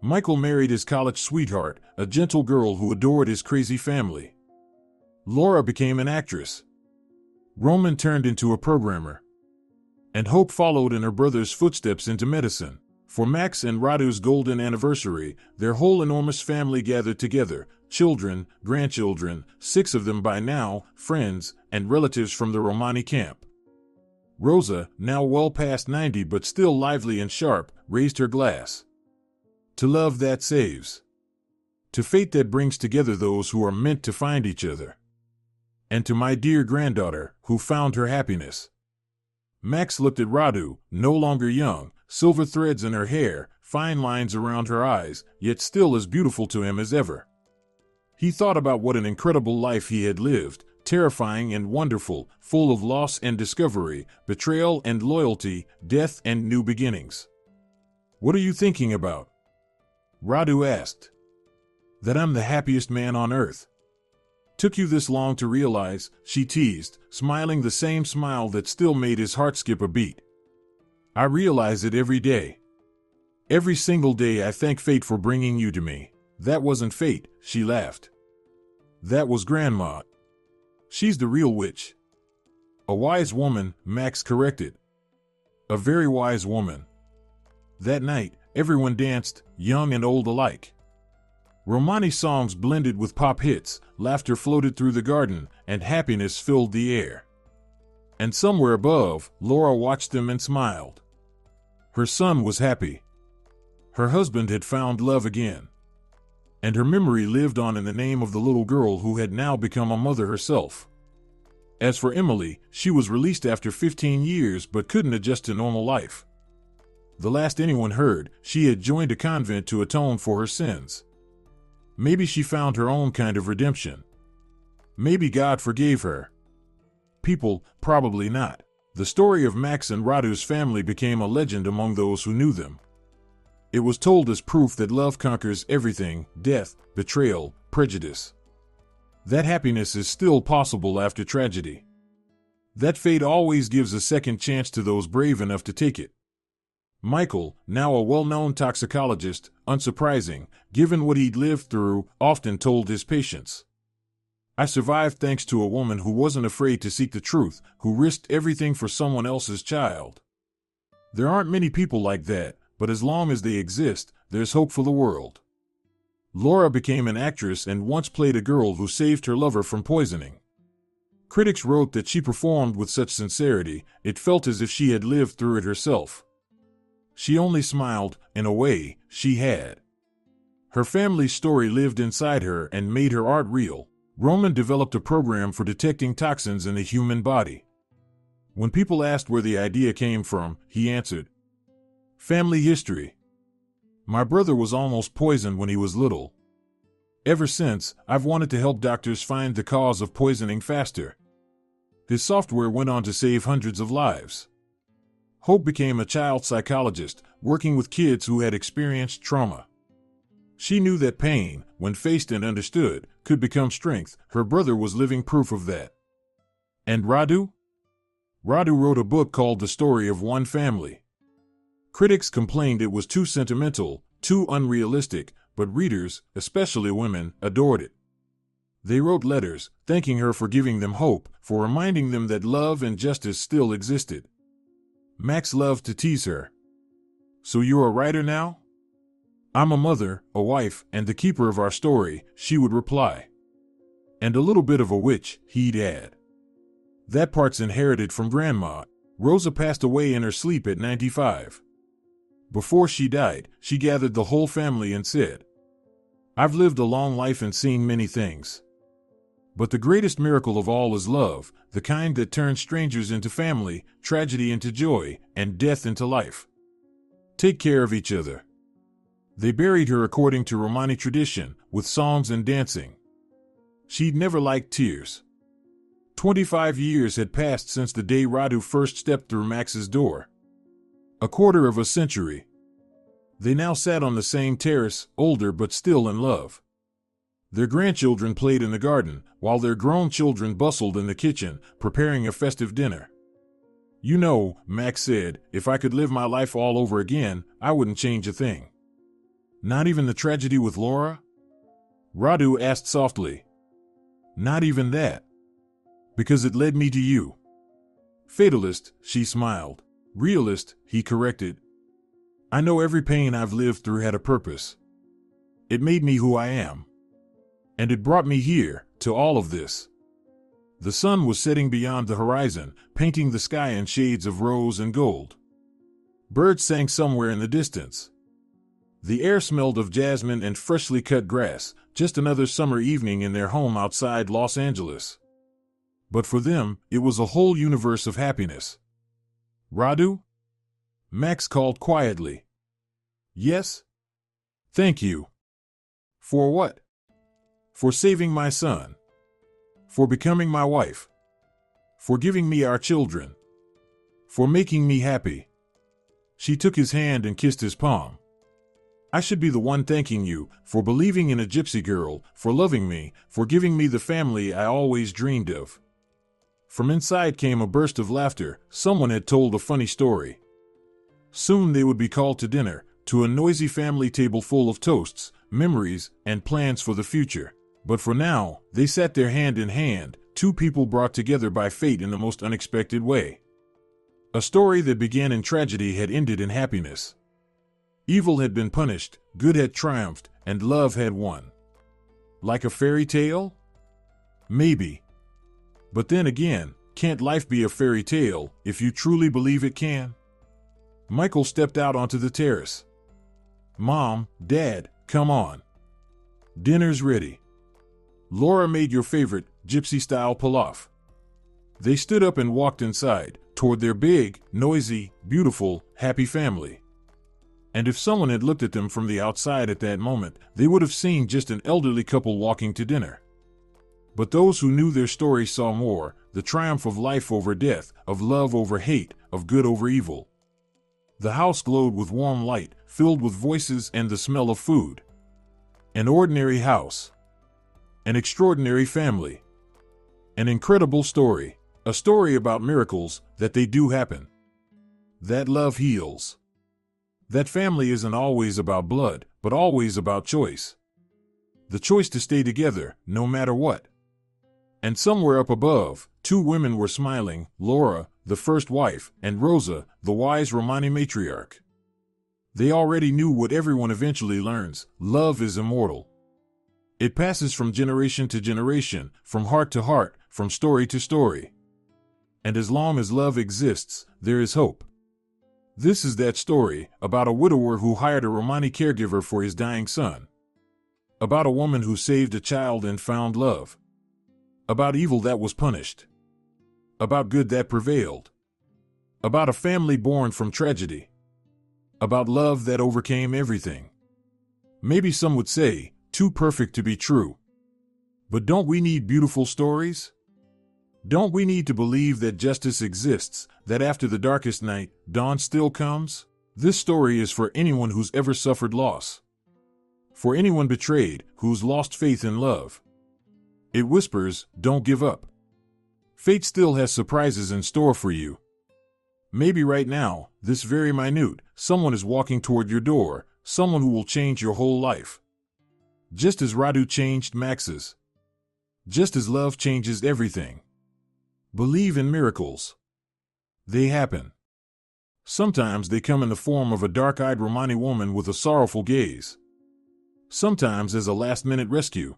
Michael married his college sweetheart, a gentle girl who adored his crazy family. Laura became an actress. Roman turned into a programmer. And Hope followed in her brother's footsteps into medicine. For Max and Radu's golden anniversary, their whole enormous family gathered together, children, grandchildren, 6 of them by now, friends, and relatives from the Romani camp. Rosa, now well past 90 but still lively and sharp, raised her glass. To love that saves. To fate that brings together those who are meant to find each other. And to my dear granddaughter, who found her happiness. Max looked at Radu, no longer young, silver threads in her hair, fine lines around her eyes, yet still as beautiful to him as ever. He thought about what an incredible life he had lived, terrifying and wonderful, full of loss and discovery, betrayal and loyalty, death and new beginnings. What are you thinking about? Radu asked. That I'm the happiest man on earth. Took you this long to realize, she teased, smiling the same smile that still made his heart skip a beat. I realize it every day. Every single day I thank fate for bringing you to me. That wasn't fate, she laughed. That was Grandma. She's the real witch. A wise woman, Max corrected. A very wise woman. That night, everyone danced, young and old alike. Romani songs blended with pop hits, laughter floated through the garden, and happiness filled the air. And somewhere above, Laura watched them and smiled. Her son was happy. Her husband had found love again. And her memory lived on in the name of the little girl who had now become a mother herself. As for Emily, she was released after 15 years but couldn't adjust to normal life. The last anyone heard, she had joined a convent to atone for her sins. Maybe she found her own kind of redemption. Maybe God forgave her. People, probably not. The story of Max and Radu's family became a legend among those who knew them. It was told as proof that love conquers everything: death, betrayal, prejudice. That happiness is still possible after tragedy. That fate always gives a second chance to those brave enough to take it. Michael, now a well-known toxicologist, unsurprising, given what he'd lived through, often told his patients, "I survived thanks to a woman who wasn't afraid to seek the truth, who risked everything for someone else's child." There aren't many people like that, but as long as they exist, there's hope for the world. Laura became an actress and once played a girl who saved her lover from poisoning. Critics wrote that she performed with such sincerity, it felt as if she had lived through it herself. She only smiled, in a way, she had. Her family's story lived inside her and made her art real. Roman developed a program for detecting toxins in the human body. When people asked where the idea came from, he answered, "Family history. My brother was almost poisoned when he was little. Ever since, I've wanted to help doctors find the cause of poisoning faster." His software went on to save hundreds of lives. Hope became a child psychologist, working with kids who had experienced trauma. She knew that pain, when faced and understood, could become strength. Her brother was living proof of that. And Radu? Radu wrote a book called The Story of One Family. Critics complained it was too sentimental, too unrealistic, but readers, especially women, adored it. They wrote letters, thanking her for giving them hope, for reminding them that love and justice still existed. Max loved to tease her. "So you're a writer now?" "I'm a mother, a wife, and the keeper of our story," she would reply. "And a little bit of a witch," he'd add. "That part's inherited from Grandma." Rosa passed away in her sleep at 95. Before she died, she gathered the whole family and said, "I've lived a long life and seen many things. But the greatest miracle of all is love, the kind that turns strangers into family, tragedy into joy, and death into life. Take care of each other." They buried her according to Romani tradition, with songs and dancing. She'd never liked tears. 25 years had passed since the day Radu first stepped through Max's door. A quarter of a century. They now sat on the same terrace, older but still in love. Their grandchildren played in the garden, while their grown children bustled in the kitchen, preparing a festive dinner. "You know," Max said, "if I could live my life all over again, I wouldn't change a thing." "Not even the tragedy with Laura?" Radu asked softly. "Not even that. Because it led me to you." "Fatalist," she smiled. "Realist," he corrected. "I know every pain I've lived through had a purpose. It made me who I am. And it brought me here, to all of this." The sun was setting beyond the horizon, painting the sky in shades of rose and gold. Birds sang somewhere in the distance. The air smelled of jasmine and freshly cut grass, just another summer evening in their home outside Los Angeles. But for them, it was a whole universe of happiness. "Radu?" Max called quietly. "Yes?" "Thank you." "For what?" "For saving my son. For becoming my wife. For giving me our children. For making me happy." She took his hand and kissed his palm. "I should be the one thanking you, for believing in a gypsy girl, for loving me, for giving me the family I always dreamed of." From inside came a burst of laughter. Someone had told a funny story. Soon they would be called to dinner, to a noisy family table full of toasts, memories, and plans for the future. But for now, they sat there hand in hand, two people brought together by fate in the most unexpected way. A story that began in tragedy had ended in happiness. Evil had been punished, good had triumphed, and love had won. Like a fairy tale? Maybe. But then again, can't life be a fairy tale if you truly believe it can? Michael stepped out onto the terrace. Mom, Dad, come on. Dinner's ready. Laura made your favorite, gypsy-style pilaf. They stood up and walked inside, toward their big, noisy, beautiful, happy family. And if someone had looked at them from the outside at that moment, they would have seen just an elderly couple walking to dinner. But those who knew their story saw more, the triumph of life over death, of love over hate, of good over evil. The house glowed with warm light, filled with voices and the smell of food. An ordinary house. An extraordinary family. An incredible story. A story about miracles, that they do happen. That love heals. That family isn't always about blood, but always about choice. The choice to stay together, no matter what. And somewhere up above, two women were smiling, Laura, the first wife, and Rosa, the wise Romani matriarch. They already knew what everyone eventually learns: love is immortal. It passes from generation to generation, from heart to heart, from story to story. And as long as love exists, there is hope. This is that story, about a widower who hired a Romani caregiver for his dying son. About a woman who saved a child and found love. About evil that was punished. About good that prevailed. About a family born from tragedy. About love that overcame everything. Maybe some would say, too perfect to be true. But don't we need beautiful stories? Don't we need to believe that justice exists, that after the darkest night, dawn still comes? This story is for anyone who's ever suffered loss. For anyone betrayed, who's lost faith in love. It whispers, don't give up. Fate still has surprises in store for you. Maybe right now, this very minute, someone is walking toward your door, someone who will change your whole life. Just as Radu changed Max's. Just as love changes everything. Believe in miracles. They happen. Sometimes they come in the form of a dark-eyed Romani woman with a sorrowful gaze. Sometimes as a last-minute rescue.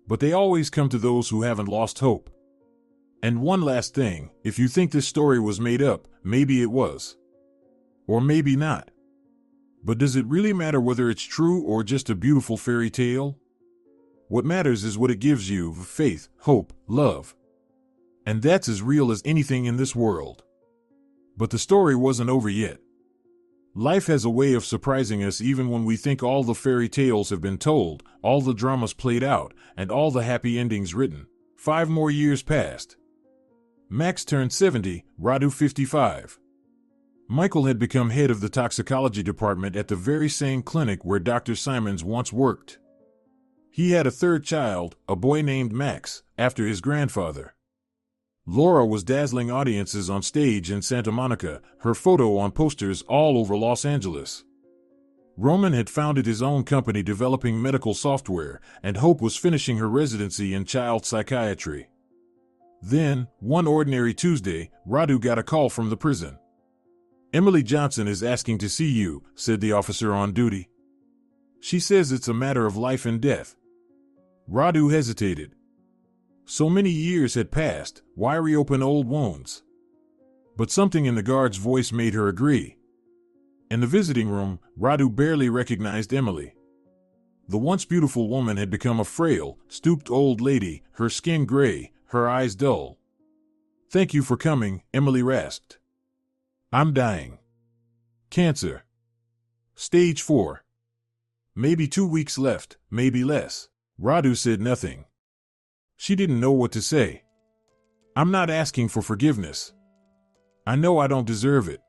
But they always come to those who haven't lost hope. And one last thing, if you think this story was made up, maybe it was. Or maybe not. But does it really matter whether it's true or just a beautiful fairy tale? What matters is what it gives you: faith, hope, love. And that's as real as anything in this world. But the story wasn't over yet. Life has a way of surprising us even when we think all the fairy tales have been told, all the dramas played out, and all the happy endings written. 5 more years passed. Max turned 70, Radu 55. Michael had become head of the toxicology department at the very same clinic where Dr. Simons once worked. He had a third child, a boy named Max, after his grandfather. Laura was dazzling audiences on stage in Santa Monica, her photo on posters all over Los Angeles. Roman had founded his own company developing medical software, and Hope was finishing her residency in child psychiatry. Then, one ordinary Tuesday, Radu got a call from the prison. "Emily Johnson is asking to see you," said the officer on duty. "She says it's a matter of life and death." Radu hesitated. So many years had passed, why reopen old wounds? But something in the guard's voice made her agree. In the visiting room, Radu barely recognized Emily. The once beautiful woman had become a frail, stooped old lady, her skin gray, her eyes dull. "Thank you for coming," Emily rasped. "I'm dying. Cancer. Stage 4. Maybe 2 weeks left, maybe less." Radu said nothing. She didn't know what to say. "I'm not asking for forgiveness. I know I don't deserve it.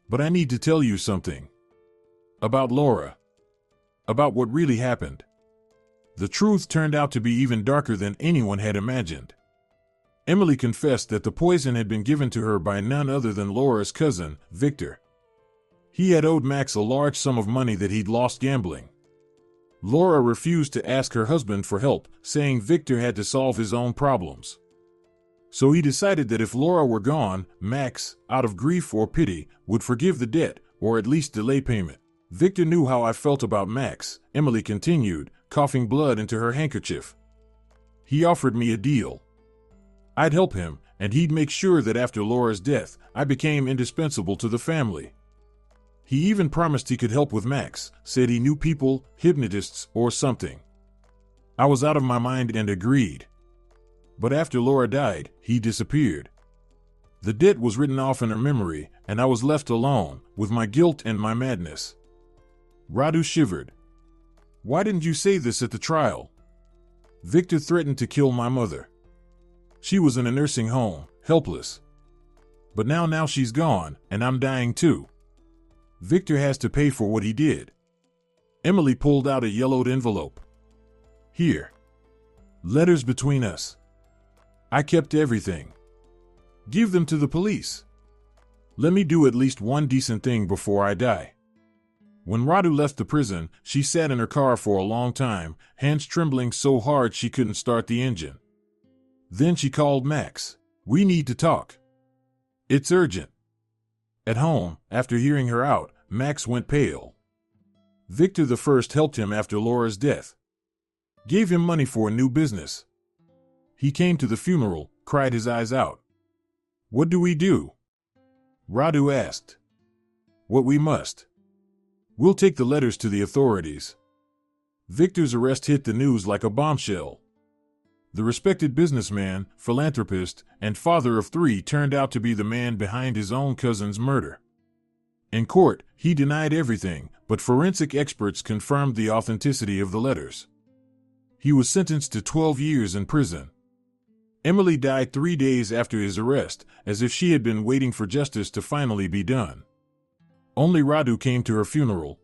But I need to tell you something. About Laura. About what really happened." The truth turned out to be even darker than anyone had imagined. Emily confessed that the poison had been given to her by none other than Laura's cousin, Victor. He had owed Max a large sum of money that he'd lost gambling. Laura refused to ask her husband for help, saying Victor had to solve his own problems. So he decided that if Laura were gone, Max, out of grief or pity, would forgive the debt, or at least delay payment. "Victor knew how I felt about Max," Emily continued, coughing blood into her handkerchief. He offered me a deal. I'd help him, and he'd make sure that after Laura's death, I became indispensable to the family. He even promised he could help with Max, said he knew people, hypnotists, or something. I was out of my mind and agreed. But after Laura died, he disappeared. The debt was written off in her memory, and I was left alone, with my guilt and my madness. Radu shivered. Why didn't you say this at the trial? Victor threatened to kill my mother. She was in a nursing home, helpless. But now she's gone, and I'm dying too. Victor has to pay for what he did. Emily pulled out a yellowed envelope. Here. Letters between us. I kept everything. Give them to the police. Let me do at least one decent thing before I die. When Radu left the prison, she sat in her car for a long time, hands trembling so hard she couldn't start the engine. Then she called Max. We need to talk. It's urgent. At home, after hearing her out, Max went pale. Victor the First helped him after Laura's death. Gave him money for a new business. He came to the funeral, cried his eyes out. What do we do? Radu asked. What we must. We'll take the letters to the authorities. Victor's arrest hit the news like a bombshell. The respected businessman, philanthropist, and father of 3 turned out to be the man behind his own cousin's murder. In court, he denied everything, but forensic experts confirmed the authenticity of the letters. He was sentenced to 12 years in prison. Emily died 3 days after his arrest, as if she had been waiting for justice to finally be done. Only Radu came to her funeral.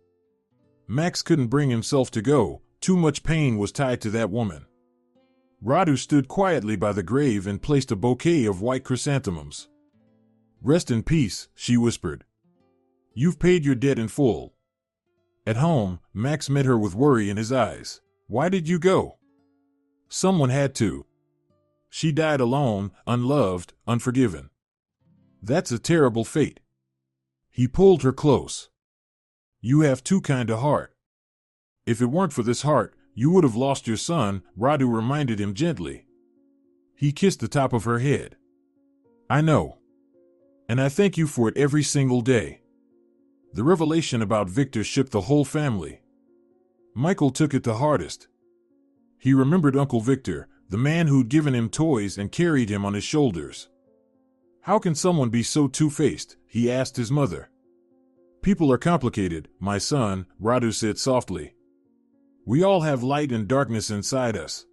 Max couldn't bring himself to go, too much pain was tied to that woman. Radu stood quietly by the grave and placed a bouquet of white chrysanthemums. Rest in peace, she whispered. You've paid your debt in full. At home, Max met her with worry in his eyes. Why did you go? Someone had to. She died alone, unloved, unforgiven. That's a terrible fate. He pulled her close. You have too kind a heart. If it weren't for this heart, you would have lost your son, Radu reminded him gently. He kissed the top of her head. I know. And I thank you for it every single day. The revelation about Victor shook the whole family. Michael took it the hardest. He remembered Uncle Victor, the man who'd given him toys and carried him on his shoulders. How can someone be so two-faced? He asked his mother. People are complicated, my son, Radu said softly. We all have light and darkness inside us.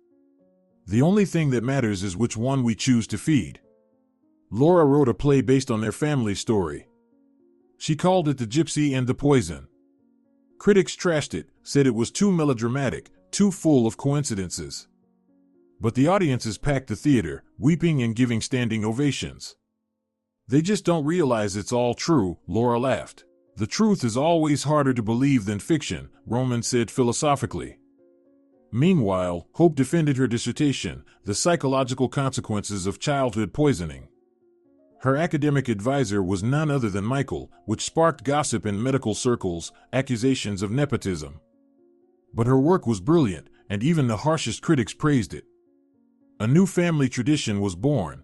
The only thing that matters is which one we choose to feed. Laura wrote a play based on their family story. She called it The Gypsy and the Poison. Critics trashed it, said it was too melodramatic, too full of coincidences. But the audiences packed the theater, weeping and giving standing ovations. They just don't realize it's all true, Laura laughed. The truth is always harder to believe than fiction, Roman said philosophically. Meanwhile, Hope defended her dissertation, The Psychological Consequences of Childhood Poisoning. Her academic advisor was none other than Michael, which sparked gossip in medical circles, accusations of nepotism. But her work was brilliant, and even the harshest critics praised it. A new family tradition was born.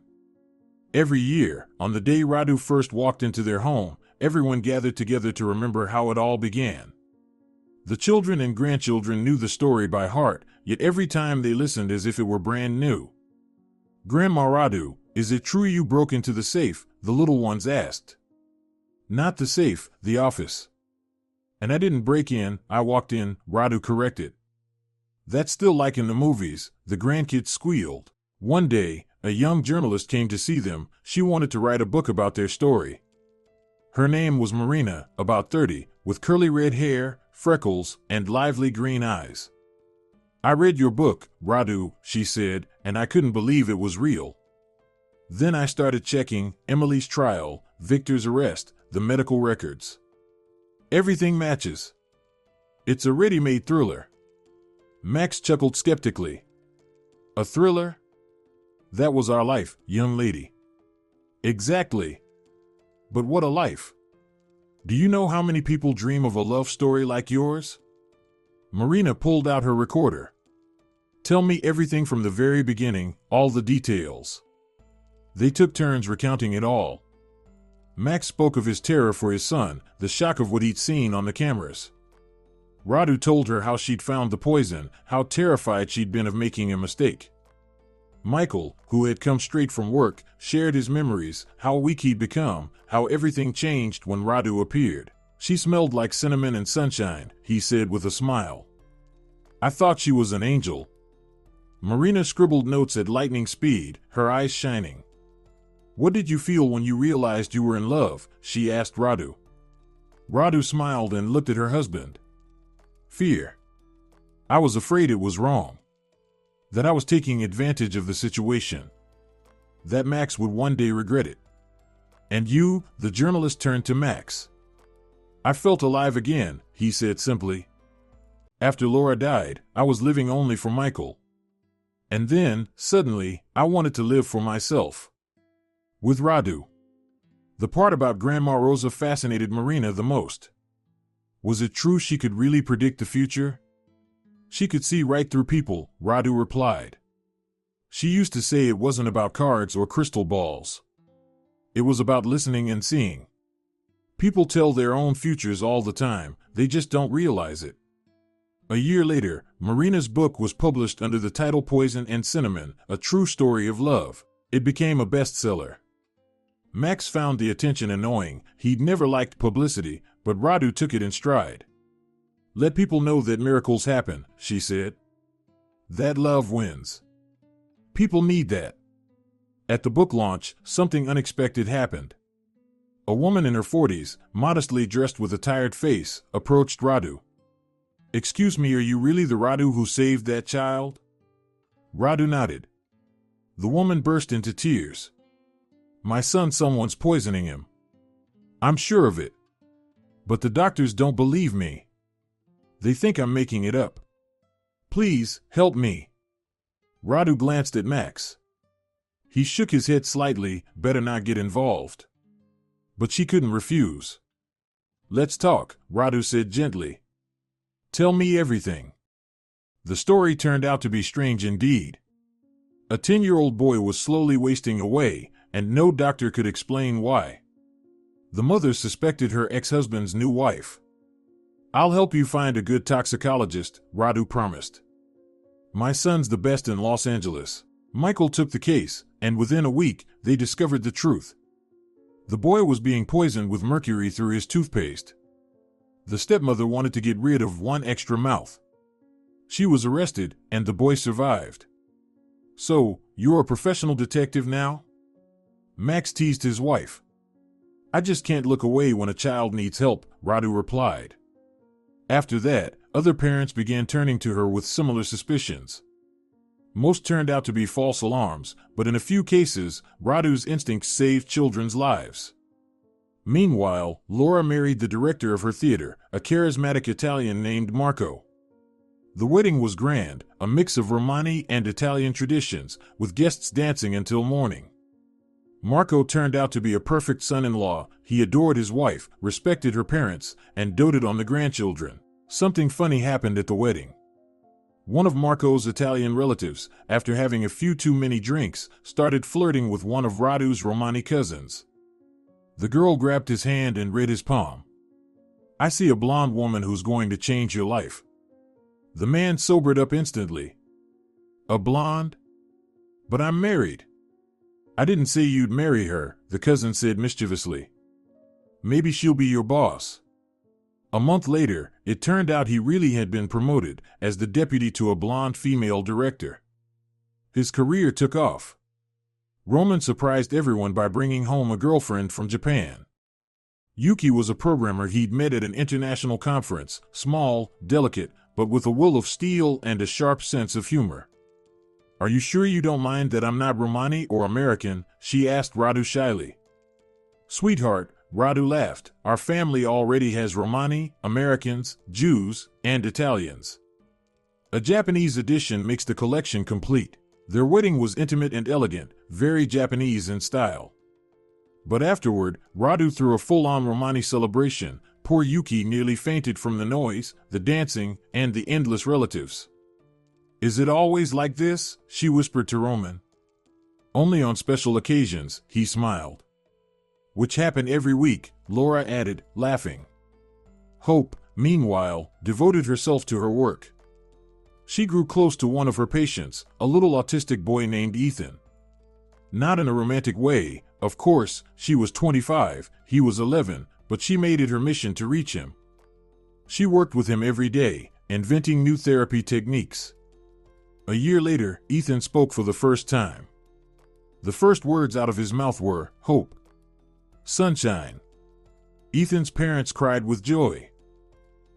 Every year, on the day Radu first walked into their home, everyone gathered together to remember how it all began. The children and grandchildren knew the story by heart, yet every time they listened as if it were brand new. Grandma Radu, is it true you broke into the safe? The little ones asked. Not the safe, the office. And I didn't break in, I walked in, Radu corrected. That's still like in the movies, the grandkids squealed. One day, a young journalist came to see them. She wanted to write a book about their story. Her name was Marina, about 30, with curly red hair, freckles, and lively green eyes. I read your book, Radu, she said, and I couldn't believe it was real. Then I started checking Emily's trial, Victor's arrest, the medical records. Everything matches. It's a ready-made thriller. Max chuckled skeptically. A thriller? That was our life, young lady. Exactly. But what a life. Do you know how many people dream of a love story like yours? Marina pulled out her recorder. Tell me everything from the very beginning, all the details. They took turns recounting it all. Max spoke of his terror for his son, the shock of what he'd seen on the cameras. Radu told her how she'd found the poison, how terrified she'd been of making a mistake. Michael, who had come straight from work, shared his memories, how weak he'd become, how everything changed when Radu appeared. She smelled like cinnamon and sunshine, he said with a smile. I thought she was an angel. Marina scribbled notes at lightning speed, her eyes shining. What did you feel when you realized you were in love? She asked Radu. Radu smiled and looked at her husband. Fear. I was afraid it was wrong. That I was taking advantage of the situation. That Max would one day regret it. And you, the journalist, turned to Max. I felt alive again, he said simply. After Laura died, I was living only for Michael. And then, suddenly, I wanted to live for myself. With Radu. The part about Grandma Rosa fascinated Marina the most. Was it true she could really predict the future? She could see right through people, Radu replied. She used to say it wasn't about cards or crystal balls. It was about listening and seeing. People tell their own futures all the time, they just don't realize it. A year later, Marina's book was published under the title Poison and Cinnamon, A True Story of Love. It became a bestseller. Max found the attention annoying. He'd never liked publicity, but Radu took it in stride. Let people know that miracles happen, she said. That love wins. People need that. At the book launch, something unexpected happened. A woman in her 40s, modestly dressed with a tired face, approached Radu. Excuse me, are you really the Radu who saved that child? Radu nodded. The woman burst into tears. My son, someone's poisoning him. I'm sure of it. But the doctors don't believe me. They think I'm making it up. Please, help me. Radu glanced at Max. He shook his head slightly, better not get involved. But she couldn't refuse. Let's talk, Radu said gently. Tell me everything. The story turned out to be strange indeed. A 10-year-old boy was slowly wasting away, and no doctor could explain why. The mother suspected her ex-husband's new wife. I'll help you find a good toxicologist, Radu promised. My son's the best in Los Angeles. Michael took the case, and within a week, they discovered the truth. The boy was being poisoned with mercury through his toothpaste. The stepmother wanted to get rid of one extra mouth. She was arrested, and the boy survived. So, you're a professional detective now? Max teased his wife. I just can't look away when a child needs help, Radu replied. After that, other parents began turning to her with similar suspicions. Most turned out to be false alarms, but in a few cases, Radu's instincts saved children's lives. Meanwhile, Laura married the director of her theater, a charismatic Italian named Marco. The wedding was grand, a mix of Romani and Italian traditions, with guests dancing until morning. Marco turned out to be a perfect son-in-law. He adored his wife, respected her parents, and doted on the grandchildren. Something funny happened at the wedding. One of Marco's Italian relatives, after having a few too many drinks, started flirting with one of Radu's Romani cousins. The girl grabbed his hand and read his palm. I see a blonde woman who's going to change your life. The man sobered up instantly. A blonde? But I'm married. I didn't say you'd marry her, the cousin said mischievously. Maybe she'll be your boss. A month later, it turned out he really had been promoted as the deputy to a blonde female director. His career took off. Roman surprised everyone by bringing home a girlfriend from Japan. Yuki was a programmer he'd met at an international conference, small, delicate, but with a will of steel and a sharp sense of humor. Are you sure you don't mind that I'm not Romani or American? She asked Radu shyly. Sweetheart, Radu laughed, our family already has Romani, Americans, Jews, and Italians. A Japanese addition makes the collection complete. Their wedding was intimate and elegant, very Japanese in style. But afterward, Radu threw a full-on Romani celebration, Poor Yuki nearly fainted from the noise, the dancing, and the endless relatives. Is it always like this? She whispered to Roman. Only on special occasions, he smiled. Which happen every week, Laura added, laughing. Hope, meanwhile, devoted herself to her work. She grew close to one of her patients, a little autistic boy named Ethan. Not in a romantic way, of course. She was 25, he was 11, but she made it her mission to reach him. She worked with him every day, inventing new therapy techniques. A year later, Ethan spoke for the first time. The first words out of his mouth were, hope. Sunshine. Ethan's parents cried with joy.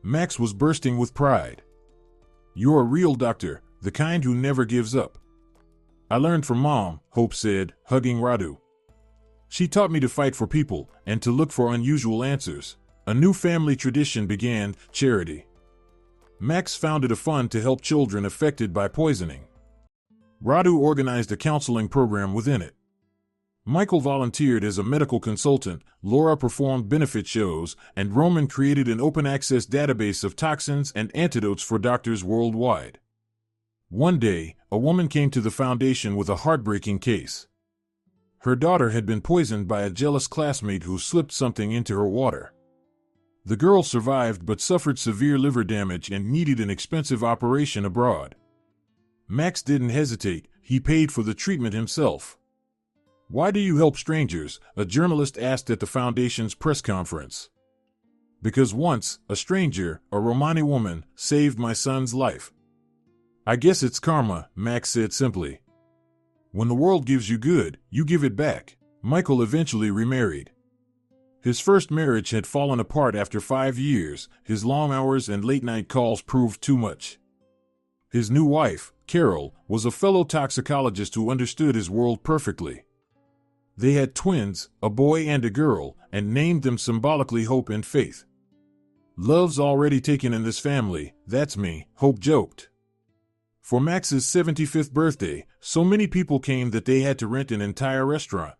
Max was bursting with pride. You're a real doctor, the kind who never gives up. I learned from Mom, Hope said, hugging Radu. She taught me to fight for people and to look for unusual answers. A new family tradition began, charity. Max founded a fund to help children affected by poisoning. Radu organized a counseling program within it. Michael volunteered as a medical consultant, Laura performed benefit shows, and Roman created an open-access database of toxins and antidotes for doctors worldwide. One day, a woman came to the foundation with a heartbreaking case. Her daughter had been poisoned by a jealous classmate who slipped something into her water. The girl survived but suffered severe liver damage and needed an expensive operation abroad. Max didn't hesitate, he paid for the treatment himself. Why do you help strangers? A journalist asked at the foundation's press conference. Because once, a stranger, a Romani woman, saved my son's life. I guess it's karma, Max said simply. When the world gives you good, you give it back. Michael eventually remarried. His first marriage had fallen apart after 5 years, his long hours and late-night calls proved too much. His new wife, Carol, was a fellow toxicologist who understood his world perfectly. They had twins, a boy and a girl, and named them symbolically Hope and Faith. Love's already taken in this family, that's me, Hope joked. For Max's 75th birthday, so many people came that they had to rent an entire restaurant.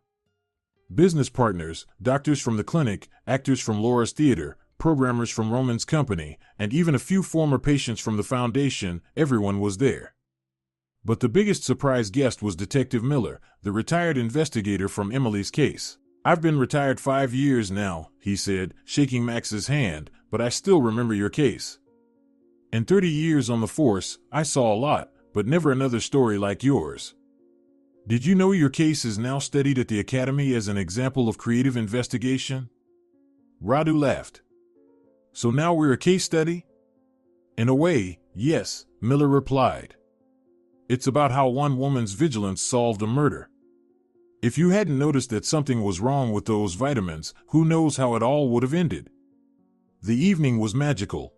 Business partners, doctors from the clinic, actors from Laura's theater, programmers from Roman's company, and even a few former patients from the foundation, everyone was there. But the biggest surprise guest was Detective Miller, the retired investigator from Emily's case. I've been retired 5 years now, he said, shaking Max's hand, but I still remember your case. In 30 years on the force, I saw a lot, but never another story like yours. Did you know your case is now studied at the Academy as an example of creative investigation? Radu laughed. So now we're a case study? In a way, yes, Miller replied. It's about how one woman's vigilance solved a murder. If you hadn't noticed that something was wrong with those vitamins, who knows how it all would have ended? The evening was magical.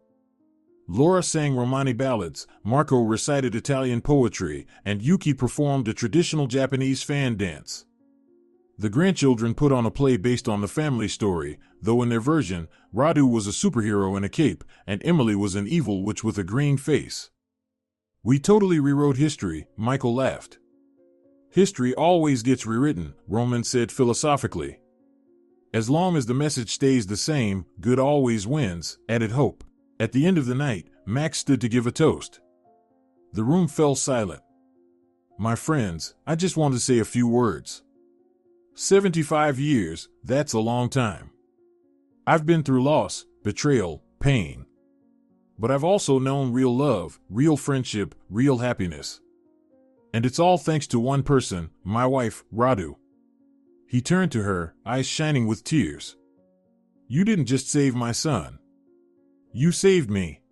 Laura sang Romani ballads, Marco recited Italian poetry, and Yuki performed a traditional Japanese fan dance. The grandchildren put on a play based on the family story, though in their version, Radu was a superhero in a cape, and Emily was an evil witch with a green face. We totally rewrote history, Michael laughed. History always gets rewritten, Roman said philosophically. As long as the message stays the same, good always wins, added Hope. At the end of the night, Max stood to give a toast. The room fell silent. My friends, I just want to say a few words. 75 years, that's a long time. I've been through loss, betrayal, pain. But I've also known real love, real friendship, real happiness. And it's all thanks to one person, my wife, Radu. He turned to her, eyes shining with tears. You didn't just save my son. You saved me.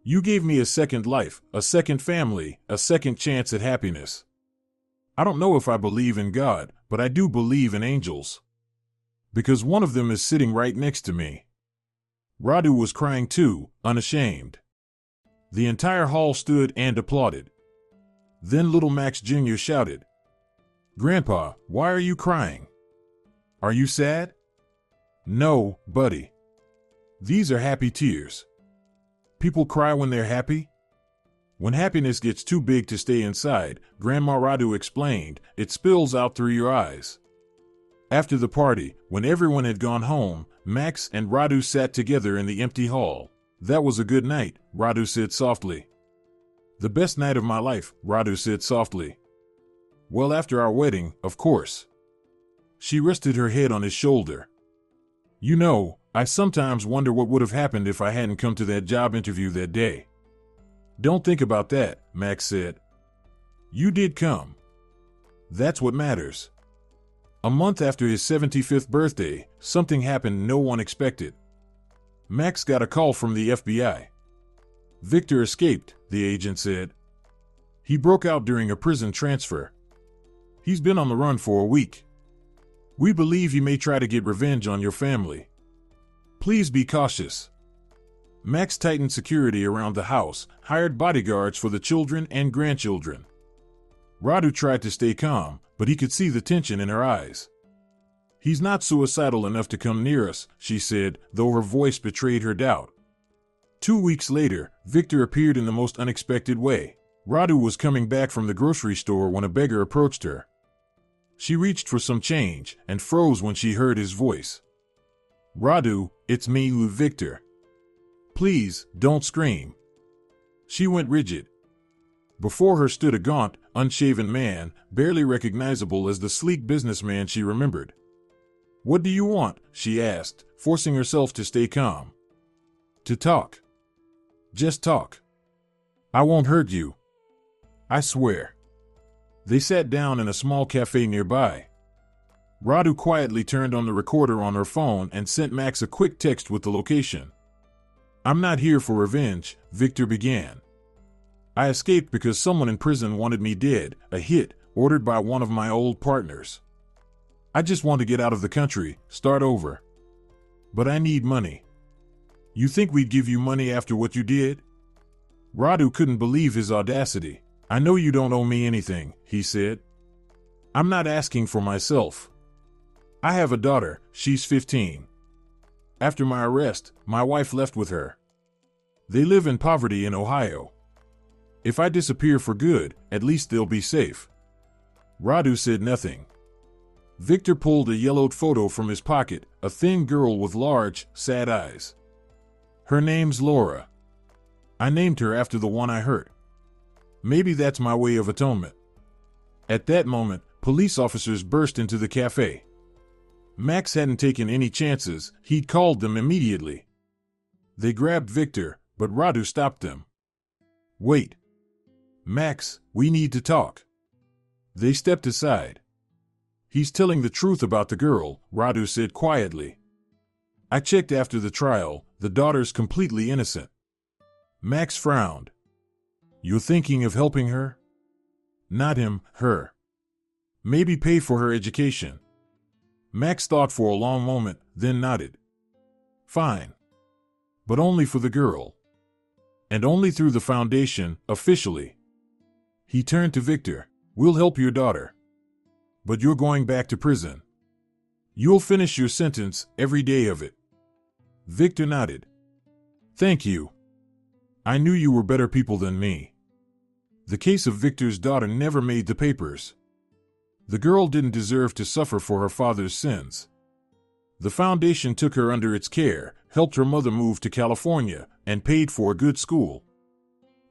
You gave me a second life, a second family, a second chance at happiness. I don't know if I believe in God, but I do believe in angels. Because one of them is sitting right next to me. Radu was crying too, unashamed. The entire hall stood and applauded. Then little Max Jr. shouted, Grandpa, why are you crying? Are you sad? No, buddy. These are happy tears. People cry when they're happy? When happiness gets too big to stay inside, Grandma Radu explained, it spills out through your eyes. After the party, when everyone had gone home, Max and Radu sat together in the empty hall. That was a good night, Radu said softly. The best night of my life, Radu said softly. Well, after our wedding, of course. She rested her head on his shoulder. You know, I sometimes wonder what would have happened if I hadn't come to that job interview that day. Don't think about that, Max said. You did come. That's what matters. A month after his 75th birthday, something happened no one expected. Max got a call from the FBI. Victor escaped, the agent said. He broke out during a prison transfer. He's been on the run for a week. We believe he may try to get revenge on your family. Please be cautious. Max tightened security around the house, hired bodyguards for the children and grandchildren. Radu tried to stay calm, but he could see the tension in her eyes. He's not suicidal enough to come near us, she said, though her voice betrayed her doubt. 2 weeks later, Victor appeared in the most unexpected way. Radu was coming back from the grocery store when a beggar approached her. She reached for some change and froze when she heard his voice. Radu, it's me, Victor. Please, don't scream. She went rigid. Before her stood a gaunt, unshaven man, barely recognizable as the sleek businessman she remembered. What do you want? She asked, forcing herself to stay calm. To talk. Just talk. I won't hurt you. I swear. They sat down in a small cafe nearby. Radu quietly turned on the recorder on her phone and sent Max a quick text with the location. I'm not here for revenge, Victor began. I escaped because someone in prison wanted me dead, a hit, ordered by one of my old partners. I just want to get out of the country, start over. But I need money. You think we'd give you money after what you did? Radu couldn't believe his audacity. I know you don't owe me anything, he said. I'm not asking for myself. I have a daughter, she's 15. After my arrest, my wife left with her. They live in poverty in Ohio. If I disappear for good, at least they'll be safe. Radu said nothing. Victor pulled a yellowed photo from his pocket, a thin girl with large, sad eyes. Her name's Laura. I named her after the one I hurt. Maybe that's my way of atonement. At that moment, police officers burst into the cafe. Max hadn't taken any chances, he'd called them immediately. They grabbed Victor, but Radu stopped them. Wait. Max, we need to talk. They stepped aside. He's telling the truth about the girl, Radu said quietly. I checked after the trial, the daughter's completely innocent. Max frowned. You're thinking of helping her? Not him, her. Maybe pay for her education. Max thought for a long moment, then nodded. Fine. But only for the girl. And only through the foundation, officially. He turned to Victor. We'll help your daughter. But you're going back to prison. You'll finish your sentence, every day of it. Victor nodded. Thank you. I knew you were better people than me. The case of Victor's daughter never made the papers. The girl didn't deserve to suffer for her father's sins. The foundation took her under its care, helped her mother move to California, and paid for a good school.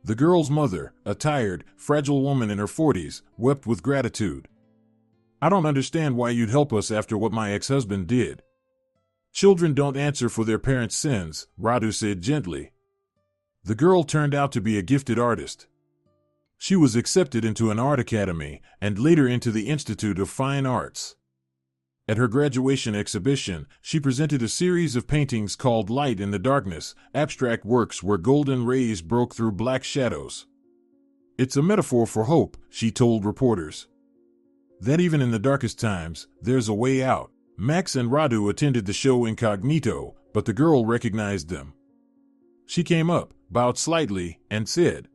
The girl's mother, a tired, fragile woman in her 40s, wept with gratitude. I don't understand why you'd help us after what my ex-husband did. Children don't answer for their parents' sins, Radu said gently. The girl turned out to be a gifted artist. She was accepted into an art academy and later into the Institute of Fine Arts. At her graduation exhibition, she presented a series of paintings called Light in the Darkness, abstract works where golden rays broke through black shadows. It's a metaphor for hope, she told reporters. That even in the darkest times, there's a way out. Max and Radu attended the show incognito, but the girl recognized them. She came up, bowed slightly, and said,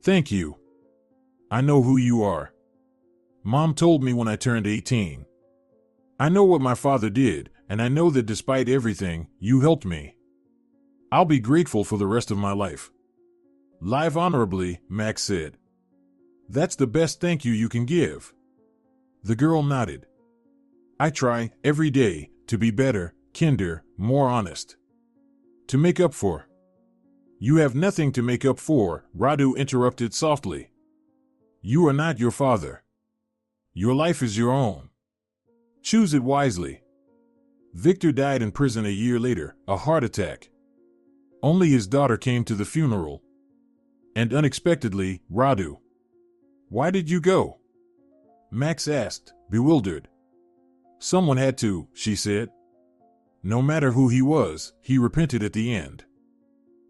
Thank you. I know who you are. Mom told me when I turned 18. I know what my father did, and I know that despite everything, you helped me. I'll be grateful for the rest of my life. Live honorably, Max said. That's the best thank you can give. The girl nodded. I try, every day, to be better, kinder, more honest. To make up for. You have nothing to make up for, Radu interrupted softly. You are not your father. Your life is your own. Choose it wisely. Victor died in prison a year later, a heart attack. Only his daughter came to the funeral. And unexpectedly, Radu. Why did you go? Max asked, bewildered. Someone had to, she said. No matter who he was, he repented at the end.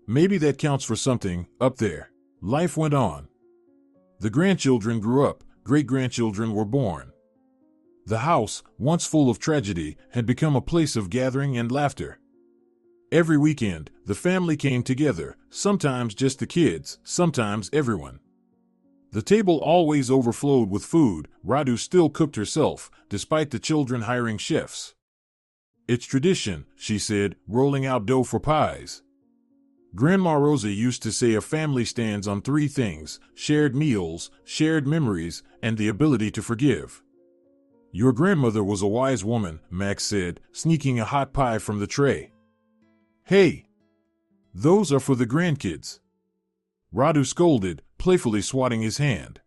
Maybe that counts for something, up there. Life went on. The grandchildren grew up, great-grandchildren were born. The house, once full of tragedy, had become a place of gathering and laughter. Every weekend, the family came together, sometimes just the kids, sometimes everyone. The table always overflowed with food. Radu still cooked herself, despite the children hiring chefs. It's tradition, she said, rolling out dough for pies. Grandma Rosa used to say a family stands on three things: shared meals, shared memories, and the ability to forgive. Your grandmother was a wise woman, Max said, sneaking a hot pie from the tray. Hey! Those are for the grandkids. Radu scolded, playfully swatting his hand.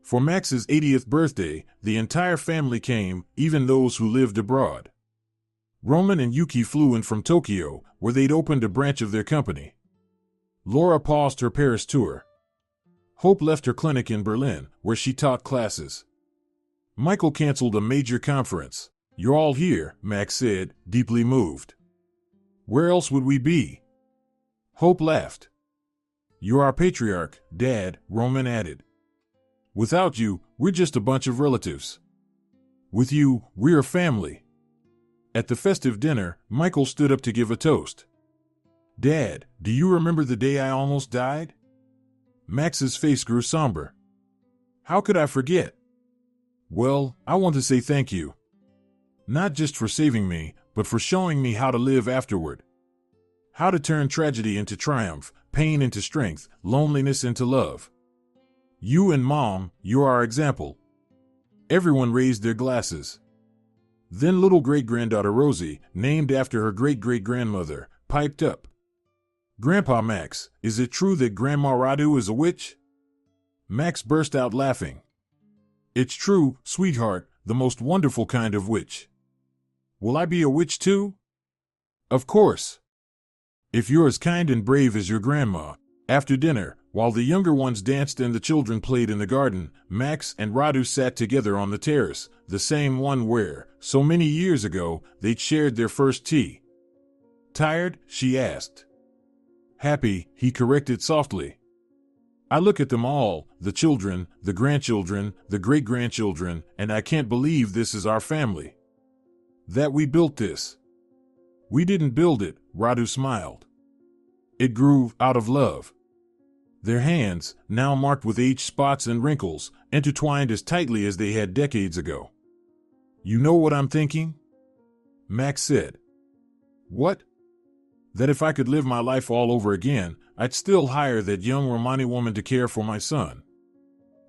For Max's 80th birthday, the entire family came, even those who lived abroad. Roman and Yuki flew in from Tokyo, where they'd opened a branch of their company. Laura paused her Paris tour. Hope left her clinic in Berlin, where she taught classes. Michael canceled a major conference. You're all here, Max said, deeply moved. Where else would we be? Hope laughed. You're our patriarch, Dad, Roman added. Without you, we're just a bunch of relatives. With you, we're a family. At the festive dinner, Michael stood up to give a toast. Dad, do you remember the day I almost died? Max's face grew somber. How could I forget? Well, I want to say thank you. Not just for saving me, but for showing me how to live afterward. How to turn tragedy into triumph, pain into strength, loneliness into love. You and Mom, you're our example. Everyone raised their glasses. Then little great-granddaughter Rosie, named after her great-great-grandmother, piped up. Grandpa Max, is it true that Grandma Radu is a witch? Max burst out laughing. It's true, sweetheart, the most wonderful kind of witch. Will I be a witch too? Of course. If you're as kind and brave as your grandma. After dinner, while the younger ones danced and the children played in the garden, Max and Radu sat together on the terrace, the same one where, so many years ago, they'd shared their first tea. Tired? She asked. Happy, he corrected softly. I look at them all, the children, the grandchildren, the great-grandchildren, and I can't believe this is our family. That we built this. We didn't build it, Radu smiled. It grew out of love. Their hands, now marked with age spots and wrinkles, intertwined as tightly as they had decades ago. You know what I'm thinking? Max said. What? That if I could live my life all over again, I'd still hire that young Romani woman to care for my son.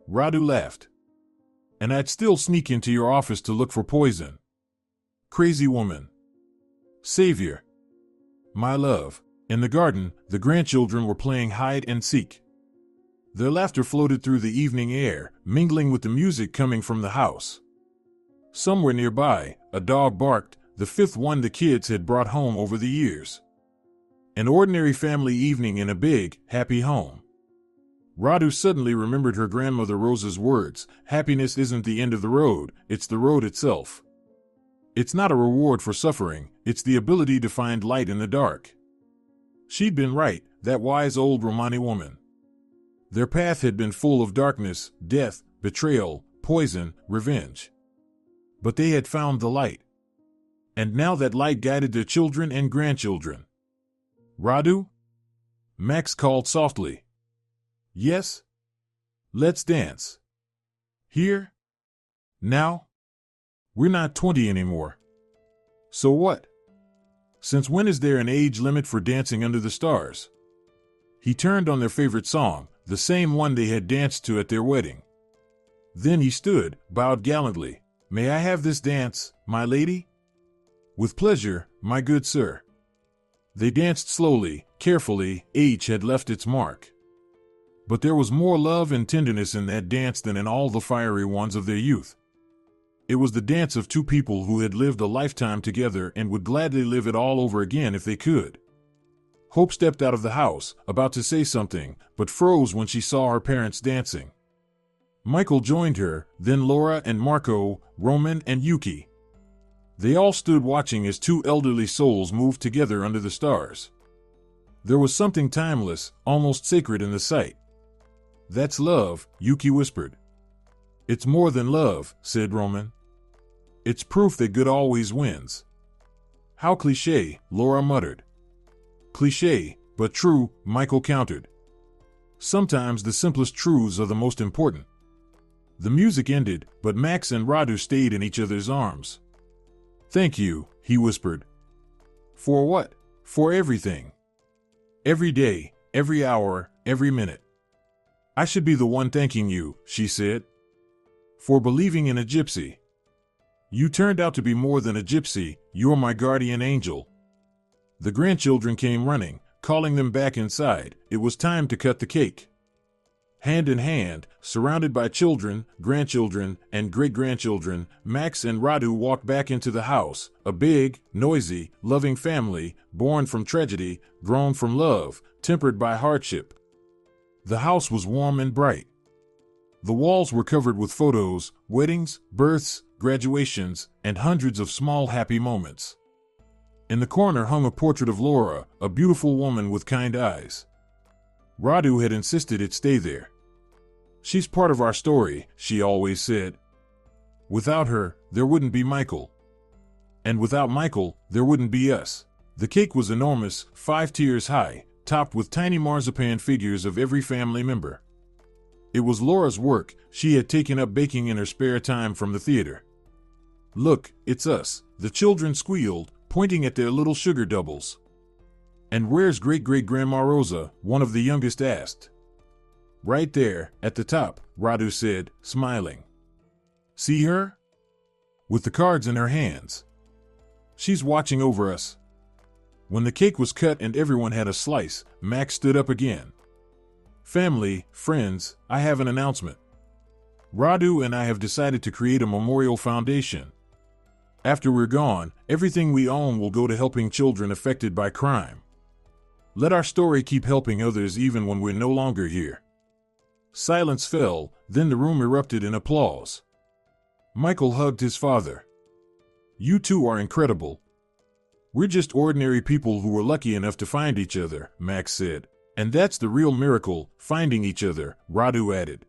Radu laughed. And I'd still sneak into your office to look for poison. Crazy woman. Savior. My love. In the garden, the grandchildren were playing hide and seek. Their laughter floated through the evening air, mingling with the music coming from the house. Somewhere nearby, a dog barked, the fifth one the kids had brought home over the years. An ordinary family evening in a big, happy home. Radu suddenly remembered her grandmother Rosa's words, happiness isn't the end of the road, it's the road itself. It's not a reward for suffering, it's the ability to find light in the dark. She'd been right, that wise old Romani woman. Their path had been full of darkness, death, betrayal, poison, revenge. But they had found the light. And now that light guided their children and grandchildren. Radu? Max called softly. Yes? Let's dance. Here? Now? We're not 20 anymore. So what? Since when is there an age limit for dancing under the stars? He turned on their favorite song, the same one they had danced to at their wedding. Then he stood, bowed gallantly. May I have this dance, my lady? With pleasure, my good sir. They danced slowly, carefully. Age had left its mark. But there was more love and tenderness in that dance than in all the fiery ones of their youth. It was the dance of two people who had lived a lifetime together and would gladly live it all over again if they could. Hope stepped out of the house, about to say something, but froze when she saw her parents dancing. Michael joined her, then Laura and Marco, Roman and Yuki. They all stood watching as two elderly souls moved together under the stars. There was something timeless, almost sacred in the sight. That's love, Yuki whispered. It's more than love, said Roman. It's proof that good always wins. How cliché, Laura muttered. Cliché, but true, Michael countered. Sometimes the simplest truths are the most important. The music ended, but Max and Radu stayed in each other's arms. Thank you, he whispered. For what? For everything. Every day, every hour, every minute. I should be the one thanking you, she said. For believing in a gypsy. You turned out to be more than a gypsy, you're my guardian angel. The grandchildren came running, calling them back inside. It was time to cut the cake. Hand in hand, surrounded by children, grandchildren, and great-grandchildren, Max and Radu walked back into the house, a big, noisy, loving family, born from tragedy, grown from love, tempered by hardship. The house was warm and bright. The walls were covered with photos, weddings, births, graduations, and hundreds of small happy moments. In the corner hung a portrait of Laura, a beautiful woman with kind eyes. Radu had insisted it stay there. She's part of our story, she always said. Without her, there wouldn't be Michael. And without Michael, there wouldn't be us. The cake was enormous, 5 tiers high, topped with tiny marzipan figures of every family member. It was Laura's work. She had taken up baking in her spare time from the theater. Look, it's us, the children squealed, pointing at their little sugar doubles. And where's great-great-grandma Rosa? One of the youngest asked. Right there, at the top, Radu said, smiling. See her? With the cards in her hands. She's watching over us. When the cake was cut and everyone had a slice, Max stood up again. Family, friends, I have an announcement. Radu and I have decided to create a memorial foundation. After we're gone, everything we own will go to helping children affected by crime. Let our story keep helping others even when we're no longer here. Silence fell, then the room erupted in applause. Michael hugged his father. You two are incredible. We're just ordinary people who were lucky enough to find each other, Max said. And that's the real miracle, finding each other, Radu added.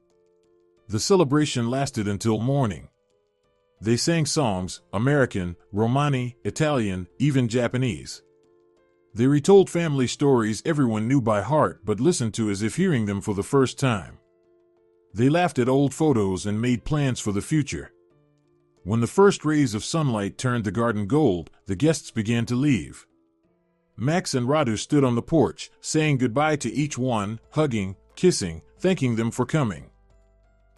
The celebration lasted until morning. They sang songs, American, Romani, Italian, even Japanese. They retold family stories everyone knew by heart but listened to as if hearing them for the first time. They laughed at old photos and made plans for the future. When the first rays of sunlight turned the garden gold, the guests began to leave. Max and Radu stood on the porch, saying goodbye to each one, hugging, kissing, thanking them for coming.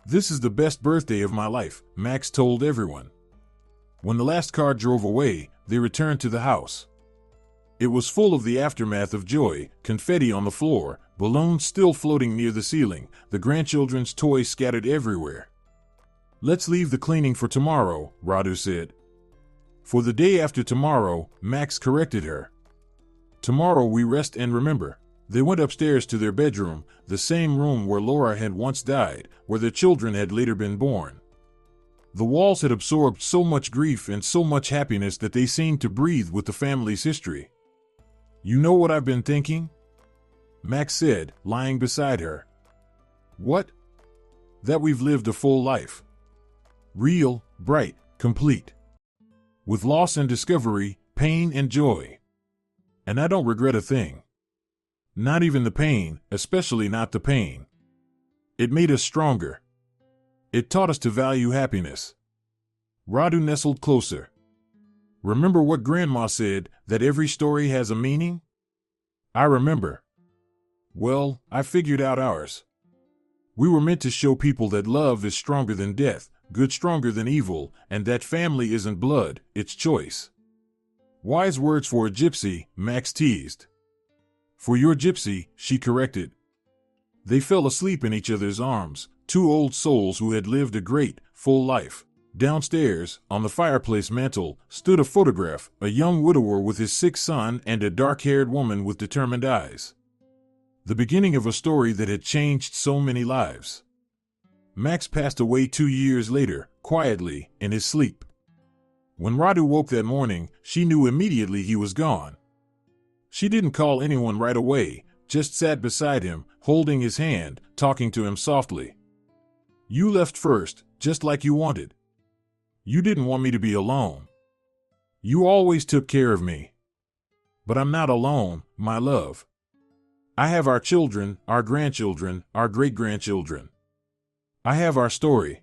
This is the best birthday of my life, Max told everyone. When the last car drove away, they returned to the house. It was full of the aftermath of joy, confetti on the floor, balloons still floating near the ceiling, the grandchildren's toys scattered everywhere. Let's leave the cleaning for tomorrow, Radu said. For the day after tomorrow, Max corrected her. Tomorrow we rest and remember. They went upstairs to their bedroom, the same room where Laura had once died, where their children had later been born. The walls had absorbed so much grief and so much happiness that they seemed to breathe with the family's history. You know what I've been thinking? Max said, lying beside her. What? That we've lived a full life. Real, bright, complete. With loss and discovery, pain and joy. And I don't regret a thing. Not even the pain, especially not the pain. It made us stronger. It taught us to value happiness. Radu nestled closer. Remember what Grandma said, that every story has a meaning? I remember. Well, I figured out ours. We were meant to show people that love is stronger than death, good stronger than evil, and that family isn't blood, it's choice. Wise words for a gypsy, Max teased. For your gypsy, she corrected. They fell asleep in each other's arms, two old souls who had lived a great, full life. Downstairs, on the fireplace mantel, stood a photograph, a young widower with his sick son and a dark-haired woman with determined eyes. The beginning of a story that had changed so many lives. Max passed away 2 years later, quietly, in his sleep. When Radu woke that morning, she knew immediately he was gone. She didn't call anyone right away, just sat beside him, holding his hand, talking to him softly. You left first, just like you wanted. You didn't want me to be alone. You always took care of me. But I'm not alone, my love. I have our children, our grandchildren, our great-grandchildren. I have our story.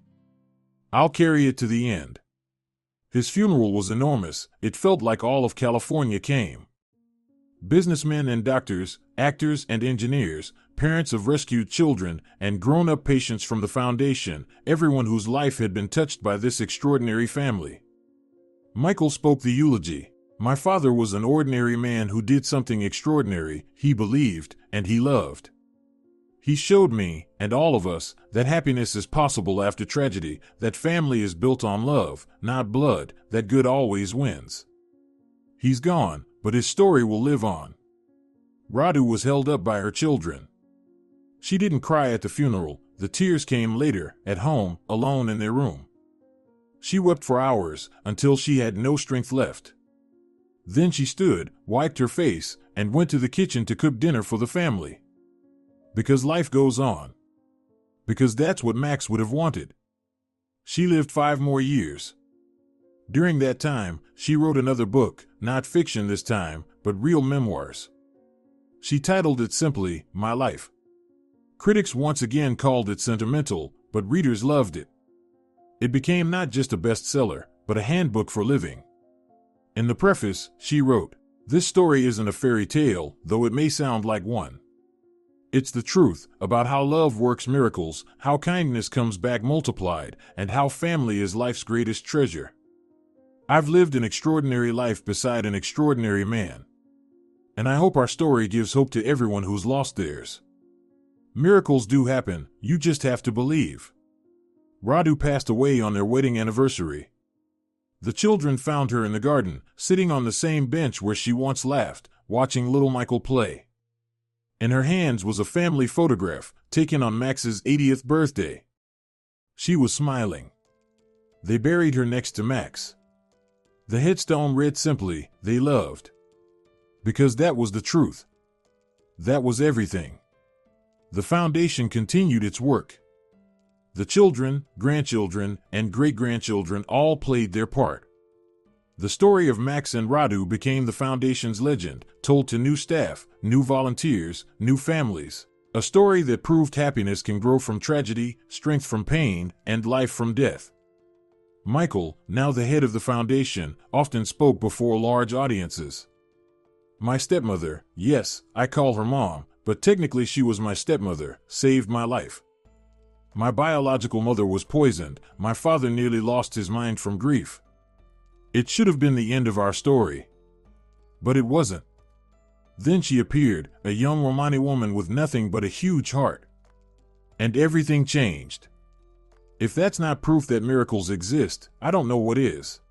I'll carry it to the end. His funeral was enormous. It felt like all of California came. Businessmen and doctors, actors and engineers, parents of rescued children, and grown-up patients from the foundation, everyone whose life had been touched by this extraordinary family. Michael spoke the eulogy. My father was an ordinary man who did something extraordinary, he believed, and he loved. He showed me, and all of us, that happiness is possible after tragedy, that family is built on love, not blood, that good always wins. He's gone, but his story will live on. Radu was held up by her children. She didn't cry at the funeral, the tears came later, at home, alone in their room. She wept for hours, until she had no strength left. Then she stood, wiped her face, and went to the kitchen to cook dinner for the family. Because life goes on. Because that's what Max would have wanted. She lived 5 more years. During that time, she wrote another book, not fiction this time, but real memoirs. She titled it simply, My Life. Critics once again called it sentimental, but readers loved it. It became not just a bestseller, but a handbook for living. In the preface, she wrote, "This story isn't a fairy tale, though it may sound like one. It's the truth about how love works miracles, how kindness comes back multiplied, and how family is life's greatest treasure. I've lived an extraordinary life beside an extraordinary man. And I hope our story gives hope to everyone who's lost theirs. Miracles do happen, you just have to believe." Radu passed away on their wedding anniversary. The children found her in the garden, sitting on the same bench where she once laughed, watching little Michael play. In her hands was a family photograph, taken on Max's 80th birthday. She was smiling. They buried her next to Max. The headstone read simply, "They loved." Because that was the truth. That was everything. The foundation continued its work. The children, grandchildren, and great-grandchildren all played their part. The story of Max and Radu became the foundation's legend, told to new staff, new volunteers, new families. A story that proved happiness can grow from tragedy, strength from pain, and life from death. Michael, now the head of the foundation, often spoke before large audiences. My stepmother, yes, I call her mom, but technically she was my stepmother, saved my life. My biological mother was poisoned, my father nearly lost his mind from grief. It should have been the end of our story. But it wasn't. Then she appeared, a young Romani woman with nothing but a huge heart. And everything changed. If that's not proof that miracles exist, I don't know what is.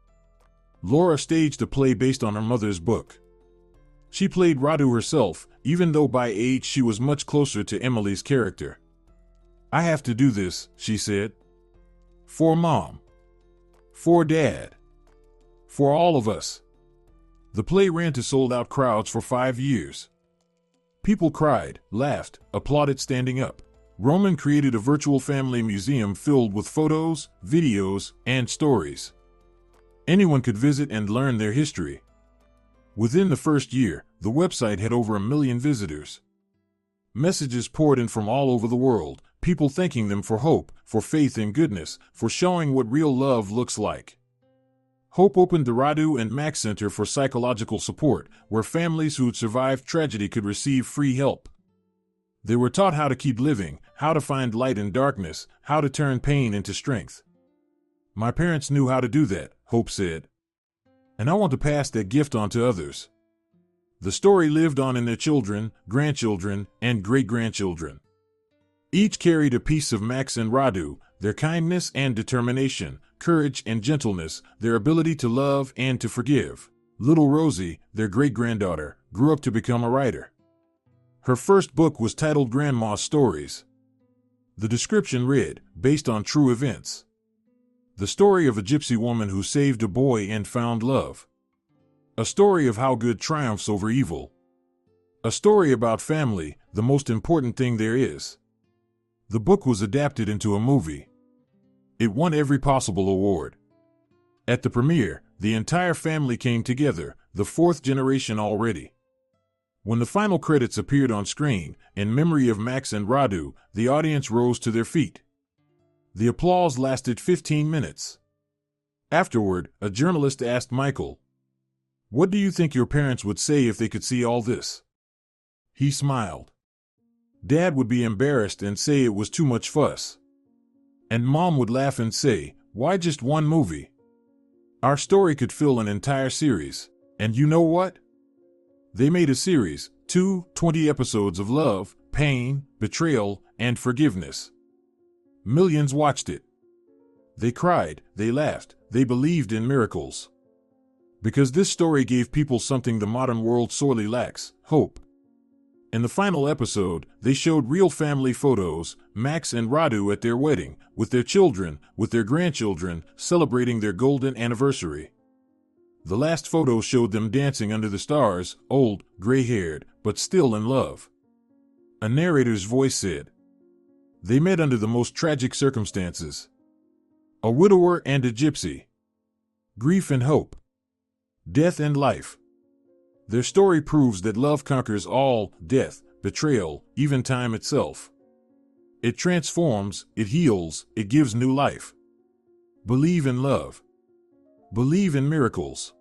Laura staged a play based on her mother's book. She played Radu herself, even though by age she was much closer to Emily's character. I have to do this, she said. For Mom. For Dad. For all of us. The play ran to sold-out crowds for 5 years. People cried, laughed, applauded standing up. Roman created a virtual family museum filled with photos, videos, and stories. Anyone could visit and learn their history. Within the first year, the website had over 1 million visitors. Messages poured in from all over the world, people thanking them for hope, for faith in goodness, for showing what real love looks like. Hope opened the Radu and Max Center for Psychological Support, where families who'd survived tragedy could receive free help. They were taught how to keep living, how to find light in darkness, how to turn pain into strength. My parents knew how to do that, Hope said. And I want to pass that gift on to others. The story lived on in their children, grandchildren, and great-grandchildren. Each carried a piece of Max and Radu, their kindness and determination, courage and gentleness, their ability to love and to forgive. Little Rosie, their great-granddaughter, grew up to become a writer. Her first book was titled Grandma's Stories. The description read, based on true events. The story of a gypsy woman who saved a boy and found love. A story of how good triumphs over evil. A story about family, the most important thing there is. The book was adapted into a movie. It won every possible award. At the premiere, the entire family came together, the fourth generation already. When the final credits appeared on screen, in memory of Max and Radu, the audience rose to their feet. The applause lasted 15 minutes. Afterward, a journalist asked Michael, "What do you think your parents would say if they could see all this?" He smiled. Dad would be embarrassed and say it was too much fuss. And Mom would laugh and say, "Why just one movie? Our story could fill an entire series. And you know what? They made a series, 20 episodes of love, pain, betrayal, and forgiveness. Millions watched it. They cried, they laughed, they believed in miracles. Because this story gave people something the modern world sorely lacks, hope." In the final episode, they showed real family photos, Max and Radu at their wedding, with their children, with their grandchildren, celebrating their golden anniversary. The last photo showed them dancing under the stars, old, gray-haired, but still in love. A narrator's voice said, "They met under the most tragic circumstances. A widower and a gypsy. Grief and hope. Death and life. Their story proves that love conquers all, death, betrayal, even time itself. It transforms, it heals, it gives new life. Believe in love. Believe in miracles.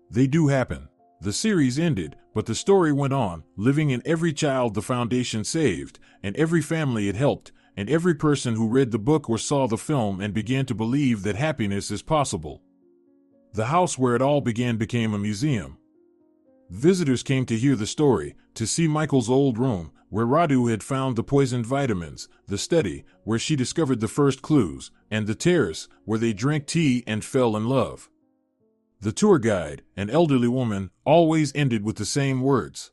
They do happen." The series ended, but the story went on, living in every child the foundation saved, and every family it helped, and every person who read the book or saw the film and began to believe that happiness is possible. The house where it all began became a museum. Visitors came to hear the story, to see Michael's old room, where Radu had found the poisoned vitamins, the study, where she discovered the first clues, and the terrace, where they drank tea and fell in love. The tour guide, an elderly woman, always ended with the same words.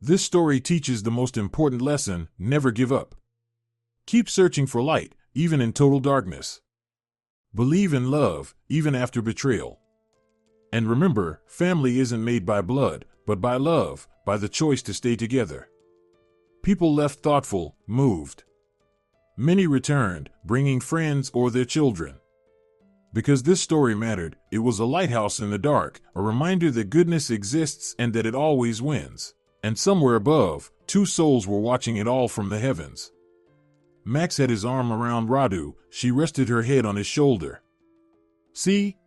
This story teaches the most important lesson: never give up. Keep searching for light, even in total darkness. Believe in love, even after betrayal. And remember, family isn't made by blood, but by love, by the choice to stay together. People left thoughtful, moved. Many returned, bringing friends or their children. Because this story mattered, it was a lighthouse in the dark, a reminder that goodness exists and that it always wins. And somewhere above, two souls were watching it all from the heavens. Max had his arm around Radu, she rested her head on his shoulder. "See?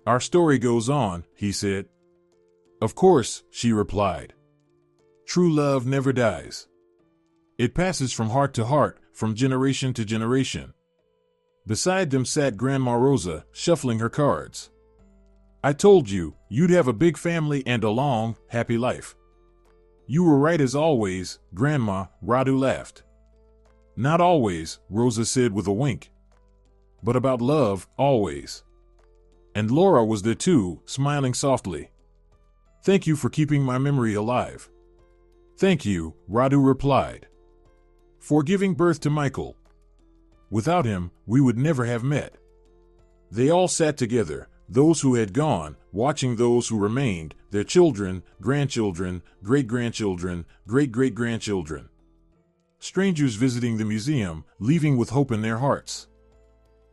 Our story goes on," he said. "Of course," she replied. "True love never dies. It passes from heart to heart, from generation to generation." Beside them sat Grandma Rosa, shuffling her cards. "I told you, you'd have a big family and a long, happy life." "You were right as always, Grandma," Radu laughed. "Not always," Rosa said with a wink. "But about love, always." And Laura was there too, smiling softly. "Thank you for keeping my memory alive." "Thank you," Radu replied. "For giving birth to Michael. Without him, we would never have met." They all sat together, those who had gone, watching those who remained, their children, grandchildren, great-grandchildren, great-great-grandchildren. Strangers visiting the museum, leaving with hope in their hearts.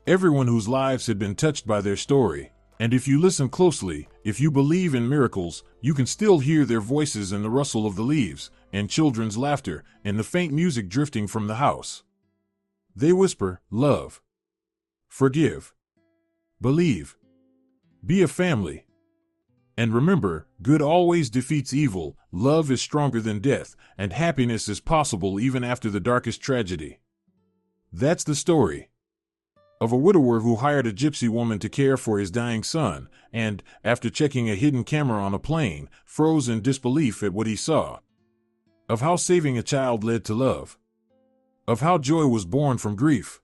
Everyone whose lives had been touched by their story. And if you listen closely, if you believe in miracles, you can still hear their voices in the rustle of the leaves, and children's laughter, and the faint music drifting from the house. They whisper, "Love. Forgive. Believe. Be a family. And remember, good always defeats evil, love is stronger than death, and happiness is possible even after the darkest tragedy." That's the story. Of a widower who hired a gypsy woman to care for his dying son, and, after checking a hidden camera on a plane, froze in disbelief at what he saw. Of how saving a child led to love. Of how joy was born from grief.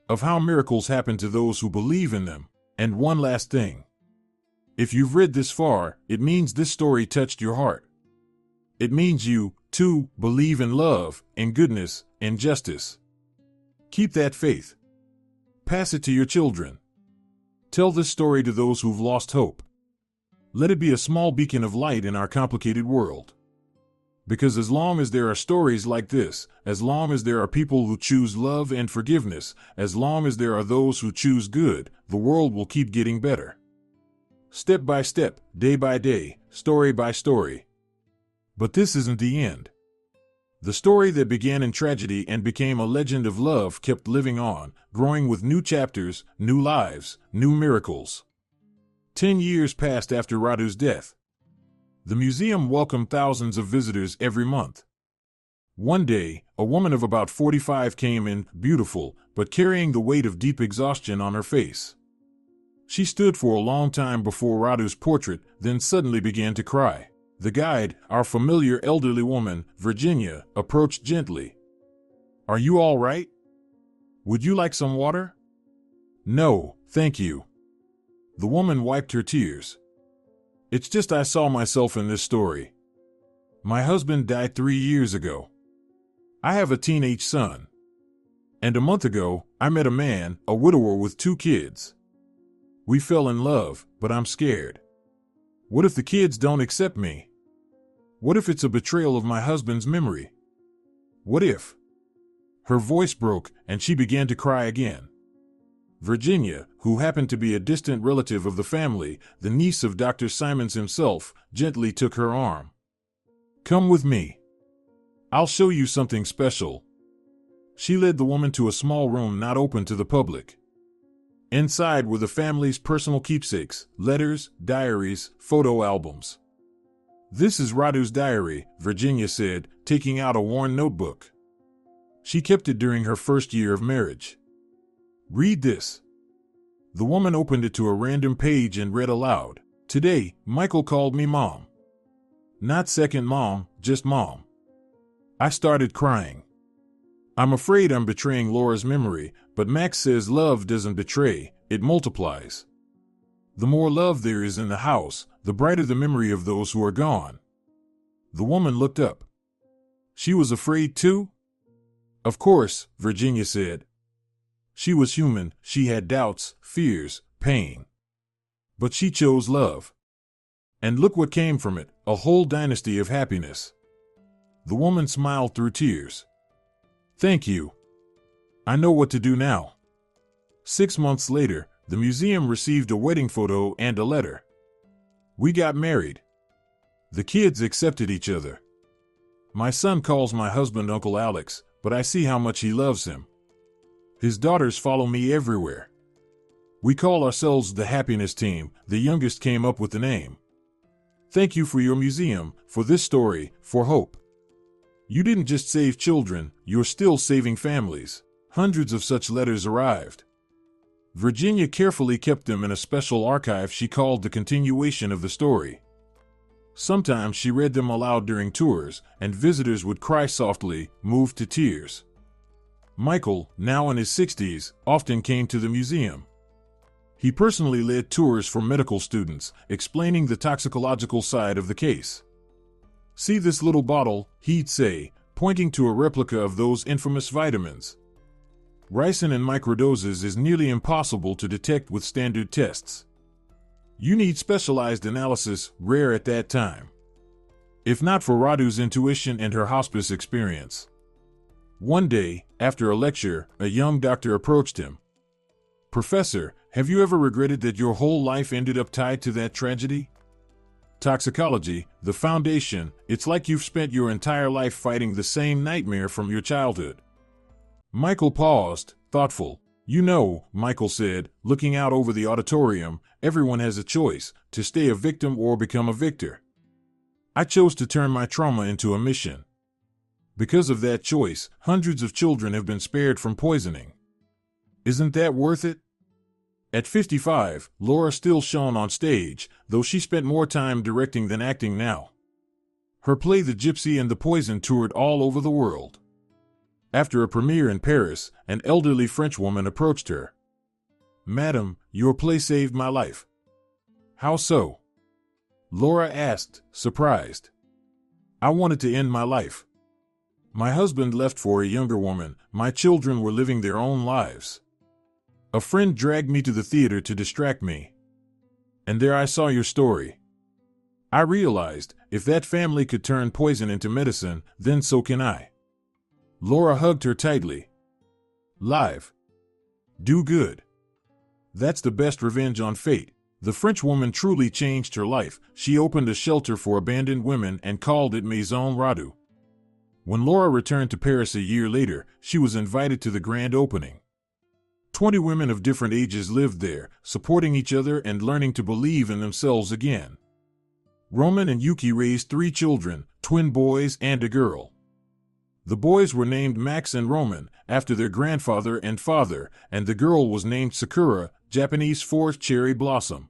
Of how miracles happen to those who believe in them. And one last thing. If you've read this far, it means this story touched your heart. It means you, too, believe in love, in goodness, in justice. Keep that faith. Pass it to your children. Tell this story to those who've lost hope. Let it be a small beacon of light in our complicated world. Because as long as there are stories like this, as long as there are people who choose love and forgiveness, as long as there are those who choose good, the world will keep getting better. Step by step, day by day, story by story. But this isn't the end. The story that began in tragedy and became a legend of love kept living on, growing with new chapters, new lives, new miracles. 10 years passed after Radu's death. The museum welcomed thousands of visitors every month. One day, a woman of about 45 came in, beautiful, but carrying the weight of deep exhaustion on her face. She stood for a long time before Radu's portrait, then suddenly began to cry. The guide, our familiar elderly woman, Virginia, approached gently. "Are you all right? Would you like some water?" "No, thank you." The woman wiped her tears. "It's just I saw myself in this story. My husband died 3 years ago. I have a teenage son. And a month ago, I met a man, a widower with 2 kids. We fell in love, but I'm scared. What if the kids don't accept me? What if it's a betrayal of my husband's memory? What if?" Her voice broke, and she began to cry again. Virginia, who happened to be a distant relative of the family, the niece of Dr. Simons himself, gently took her arm. "Come with me. I'll show you something special." She led the woman to a small room not open to the public. Inside were the family's personal keepsakes, letters, diaries, photo albums. "This is Radu's diary," Virginia said, taking out a worn notebook. She kept it during her first year of marriage. "Read this." The woman opened it to a random page and read aloud. "Today, Michael called me Mom. Not second mom, just Mom. I started crying. I'm afraid I'm betraying Laura's memory, but Max says love doesn't betray, it multiplies. The more love there is in the house, the brighter the memory of those who are gone." The woman looked up. She was afraid too? "Of course," Virginia said. She was human, she had doubts, fears, pain. But she chose love. And look what came from it, a whole dynasty of happiness. The woman smiled through tears. "Thank you. I know what to do now." 6 months later, the museum received a wedding photo and a letter. "We got married. The kids accepted each other. My son calls my husband Uncle Alex, but I see how much he loves him. His daughters follow me everywhere. We call ourselves the Happiness Team. The youngest came up with the name. Thank you for your museum, for this story, for hope. You didn't just save children, you're still saving families." Hundreds of such letters arrived. Virginia carefully kept them in a special archive she called the continuation of the story. Sometimes she read them aloud during tours, and visitors would cry softly, moved to tears. Michael, now in his 60s, often came to the museum. He personally led tours for medical students, explaining the toxicological side of the case. "See this little bottle," he'd say, pointing to a replica of those infamous vitamins. Ricin in microdoses is nearly impossible to detect with standard tests. You need specialized analysis, rare at that time. If not for Radu's intuition and her hospice experience. One day, after a lecture, a young doctor approached him. "Professor, have you ever regretted that your whole life ended up tied to that tragedy? Toxicology, the foundation, it's like you've spent your entire life fighting the same nightmare from your childhood." Michael paused, thoughtful. "You know," Michael said, looking out over the auditorium, "everyone has a choice, to stay a victim or become a victor. I chose to turn my trauma into a mission. Because of that choice, hundreds of children have been spared from poisoning. Isn't that worth it? At 55, Laura still shone on stage, though she spent more time directing than acting now. Her play The Gypsy and the Poison toured all over the world. After a premiere in Paris, an elderly Frenchwoman approached her. "Madam, your play saved my life." "How so?" Laura asked, surprised. "I wanted to end my life. My husband left for a younger woman, my children were living their own lives. A friend dragged me to the theater to distract me. And there I saw your story. I realized, if that family could turn poison into medicine, then so can I." Laura hugged her tightly. Live. Do good. That's the best revenge on fate. The Frenchwoman truly changed her life. She opened a shelter for abandoned women and called it Maison Radu. When Laura returned to Paris a year later, she was invited to the grand opening. 20 women of different ages lived there, supporting each other and learning to believe in themselves again. Roman and Yuki raised 3 children, twin boys and a girl. The boys were named Max and Roman, after their grandfather and father, and the girl was named Sakura, Japanese for cherry blossom.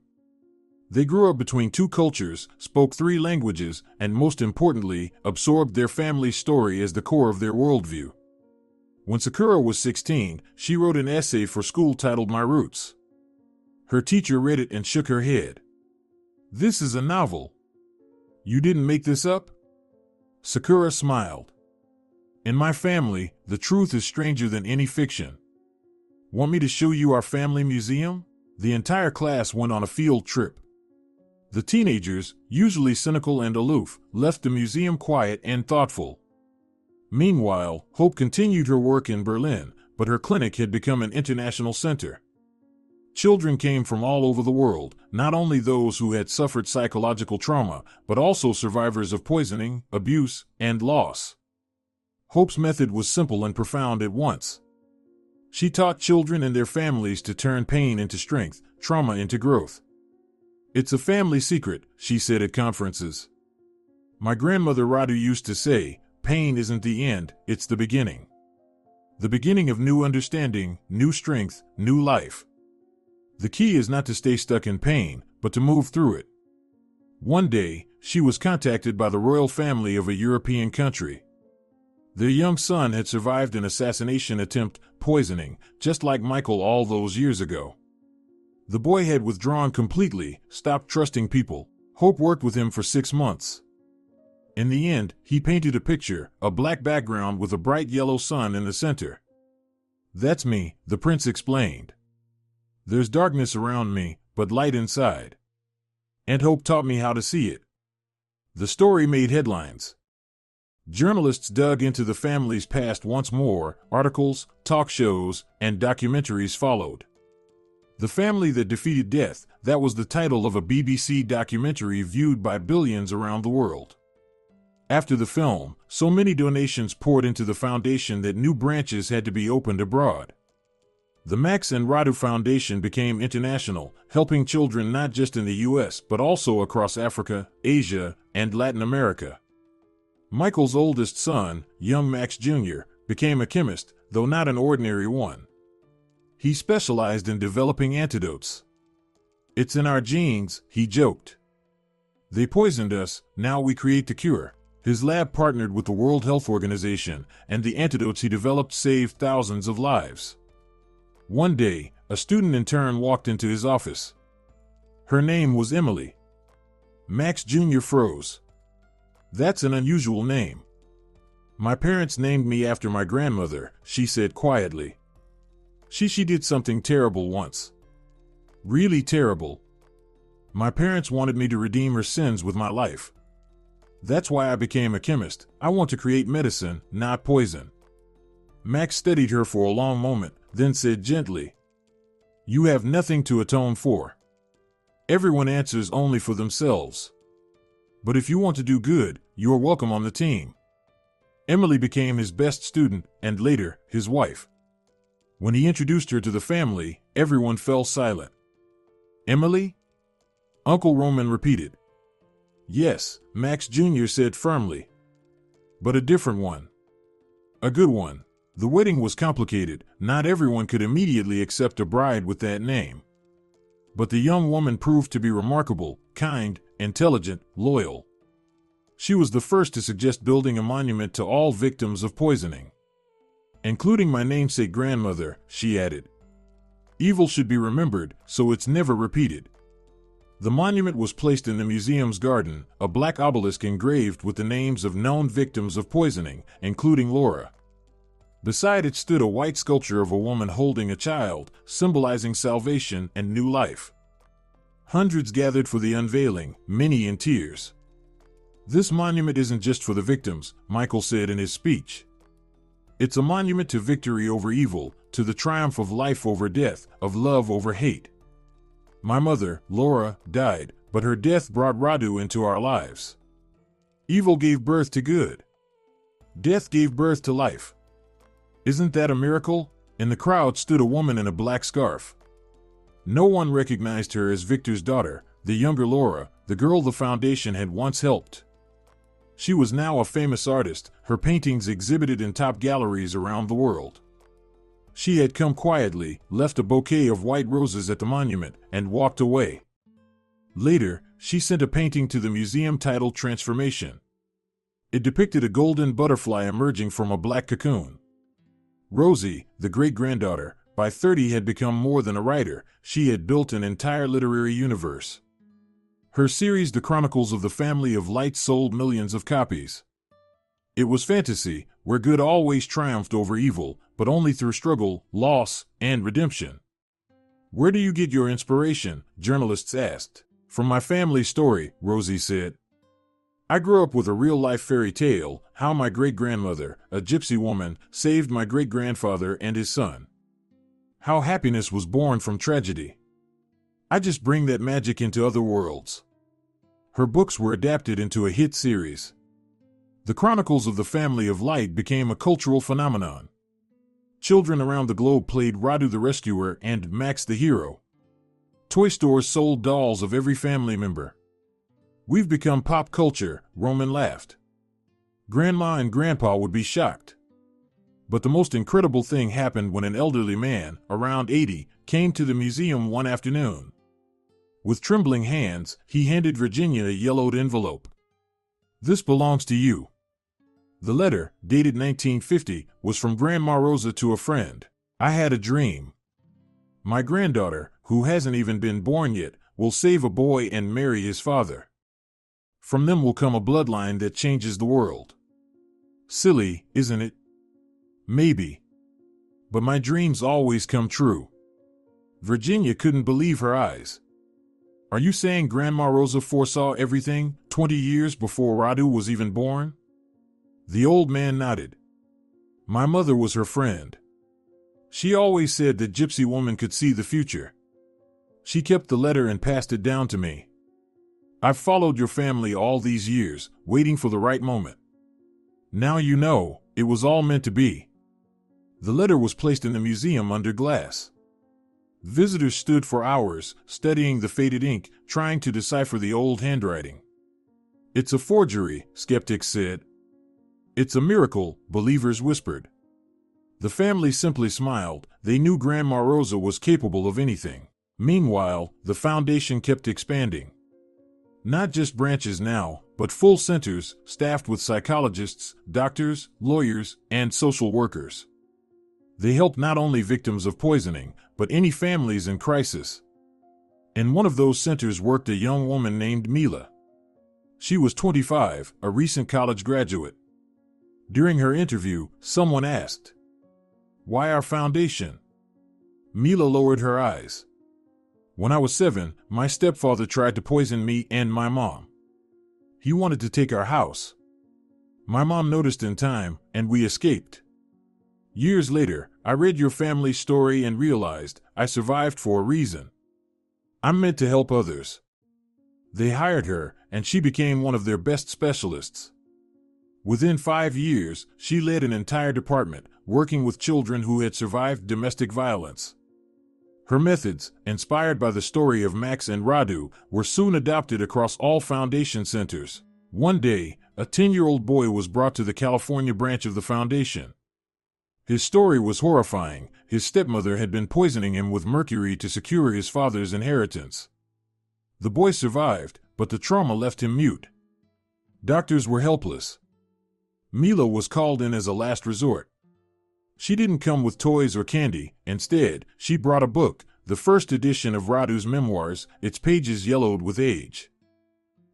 They grew up between 2 cultures, spoke 3 languages, and most importantly, absorbed their family's story as the core of their worldview. When Sakura was 16, she wrote an essay for school titled My Roots. Her teacher read it and shook her head. "This is a novel. You didn't make this up?" Sakura smiled. "In my family, the truth is stranger than any fiction. Want me to show you our family museum?" The entire class went on a field trip. The teenagers, usually cynical and aloof, left the museum quiet and thoughtful. Meanwhile, Hope continued her work in Berlin, but her clinic had become an international center. Children came from all over the world, not only those who had suffered psychological trauma, but also survivors of poisoning, abuse, and loss. Hope's method was simple and profound at once. She taught children and their families to turn pain into strength, trauma into growth. "It's a family secret," she said at conferences. "My grandmother Radu used to say, pain isn't the end, it's the beginning. The beginning of new understanding, new strength, new life. The key is not to stay stuck in pain, but to move through it." One day, she was contacted by the royal family of a European country. Their young son had survived an assassination attempt, poisoning, just like Michael all those years ago. The boy had withdrawn completely, stopped trusting people. Hope worked with him for 6 months. In the end, he painted a picture, a black background with a bright yellow sun in the center. "That's me," the prince explained. "There's darkness around me, but light inside. And Hope taught me how to see it." The story made headlines. Journalists dug into the family's past once more. Articles, talk shows, and documentaries followed. The Family That Defeated Death, that was the title of a BBC documentary viewed by billions around the world. After the film, so many donations poured into the foundation that new branches had to be opened abroad. The Max and Radu Foundation became international, helping children not just in the US but also across Africa, Asia, and Latin America. Michael's oldest son, young Max Jr., became a chemist, though not an ordinary one. He specialized in developing antidotes. "It's in our genes," he joked. "They poisoned us, now we create the cure." His lab partnered with the World Health Organization, and the antidotes he developed saved thousands of lives. One day, a student intern walked into his office. Her name was Emily. Max Jr. froze. "That's an unusual name." "My parents named me after my grandmother," she said quietly. She did something terrible once. Really terrible. My parents wanted me to redeem her sins with my life. That's why I became a chemist. I want to create medicine, not poison." Max studied her for a long moment, then said gently, "You have nothing to atone for. Everyone answers only for themselves. But if you want to do good, you are welcome on the team." Emily became his best student, and later, his wife. When he introduced her to the family, everyone fell silent. "Emily?" Uncle Roman repeated. "Yes," Max Jr. said firmly. "But a different one. A good one." The wedding was complicated. Not everyone could immediately accept a bride with that name. But the young woman proved to be remarkable, kind, intelligent, loyal. She was the first to suggest building a monument to all victims of poisoning. Including my namesake grandmother, she added. Evil should be remembered, so it's never repeated. The monument was placed in the museum's garden, a black obelisk engraved with the names of known victims of poisoning, including Laura. Beside it stood a white sculpture of a woman holding a child, symbolizing salvation and new life. Hundreds gathered for the unveiling, many in tears. This monument isn't just for the victims, Michael said in his speech. It's a monument to victory over evil, to the triumph of life over death, of love over hate. My mother, Laura, died, but her death brought Radu into our lives. Evil gave birth to good. Death gave birth to life. Isn't that a miracle? In the crowd stood a woman in a black scarf. No one recognized her as Victor's daughter, the younger Laura, the girl the foundation had once helped. She was now a famous artist, her paintings exhibited in top galleries around the world. She had come quietly, left a bouquet of white roses at the monument, and walked away. Later, she sent a painting to the museum titled Transformation. It depicted a golden butterfly emerging from a black cocoon. Rosie, the great-granddaughter, by 30 had become more than a writer. She had built an entire literary universe. Her series, The Chronicles of the Family of Light, sold millions of copies. It was fantasy, where good always triumphed over evil, but only through struggle, loss, and redemption. Where do you get your inspiration? Journalists asked. From my family story, Rosie said. I grew up with a real-life fairy tale, how my great-grandmother, a gypsy woman, saved my great-grandfather and his son. How happiness was born from tragedy. I just bring that magic into other worlds. Her books were adapted into a hit series. The Chronicles of the Family of Light became a cultural phenomenon. Children around the globe played Radu the Rescuer and Max the Hero. Toy stores sold dolls of every family member. We've become pop culture, Roman laughed. Grandma and Grandpa would be shocked. But the most incredible thing happened when an elderly man, around 80, came to the museum one afternoon. With trembling hands, he handed Virginia a yellowed envelope. This belongs to you. The letter, dated 1950, was from Grandma Rosa to a friend. I had a dream. My granddaughter, who hasn't even been born yet, will save a boy and marry his father. From them will come a bloodline that changes the world. Silly, isn't it? Maybe. But my dreams always come true. Virginia couldn't believe her eyes. Are you saying Grandma Rosa foresaw everything 20 years before Radu was even born? The old man nodded. My mother was her friend. She always said that gypsy woman could see the future. She kept the letter and passed it down to me. I've followed your family all these years, waiting for the right moment. Now you know, it was all meant to be. The letter was placed in the museum under glass. Visitors stood for hours, studying the faded ink, trying to decipher the old handwriting. It's a forgery, skeptics said. It's a miracle, believers whispered. The family simply smiled. They knew Grandma Rosa was capable of anything. Meanwhile, the foundation kept expanding. Not just branches now, but full centers, staffed with psychologists, doctors, lawyers, and social workers. They helped not only victims of poisoning, but any families in crisis. In one of those centers worked a young woman named Mila. She was 25, a recent college graduate. During her interview, someone asked, "Why our foundation?" Mila lowered her eyes. When I was 7, my stepfather tried to poison me and my mom. He wanted to take our house. My mom noticed in time, and we escaped. Years later, I read your family's story and realized I survived for a reason. I'm meant to help others. They hired her, and she became one of their best specialists. Within 5 years, she led an entire department, working with children who had survived domestic violence. Her methods, inspired by the story of Max and Radu, were soon adopted across all foundation centers. One day, a 10-year-old boy was brought to the California branch of the foundation. His story was horrifying. His stepmother had been poisoning him with mercury to secure his father's inheritance. The boy survived, but the trauma left him mute. Doctors were helpless. Mila was called in as a last resort. She didn't come with toys or candy. Instead, she brought a book, the first edition of Radu's memoirs, its pages yellowed with age.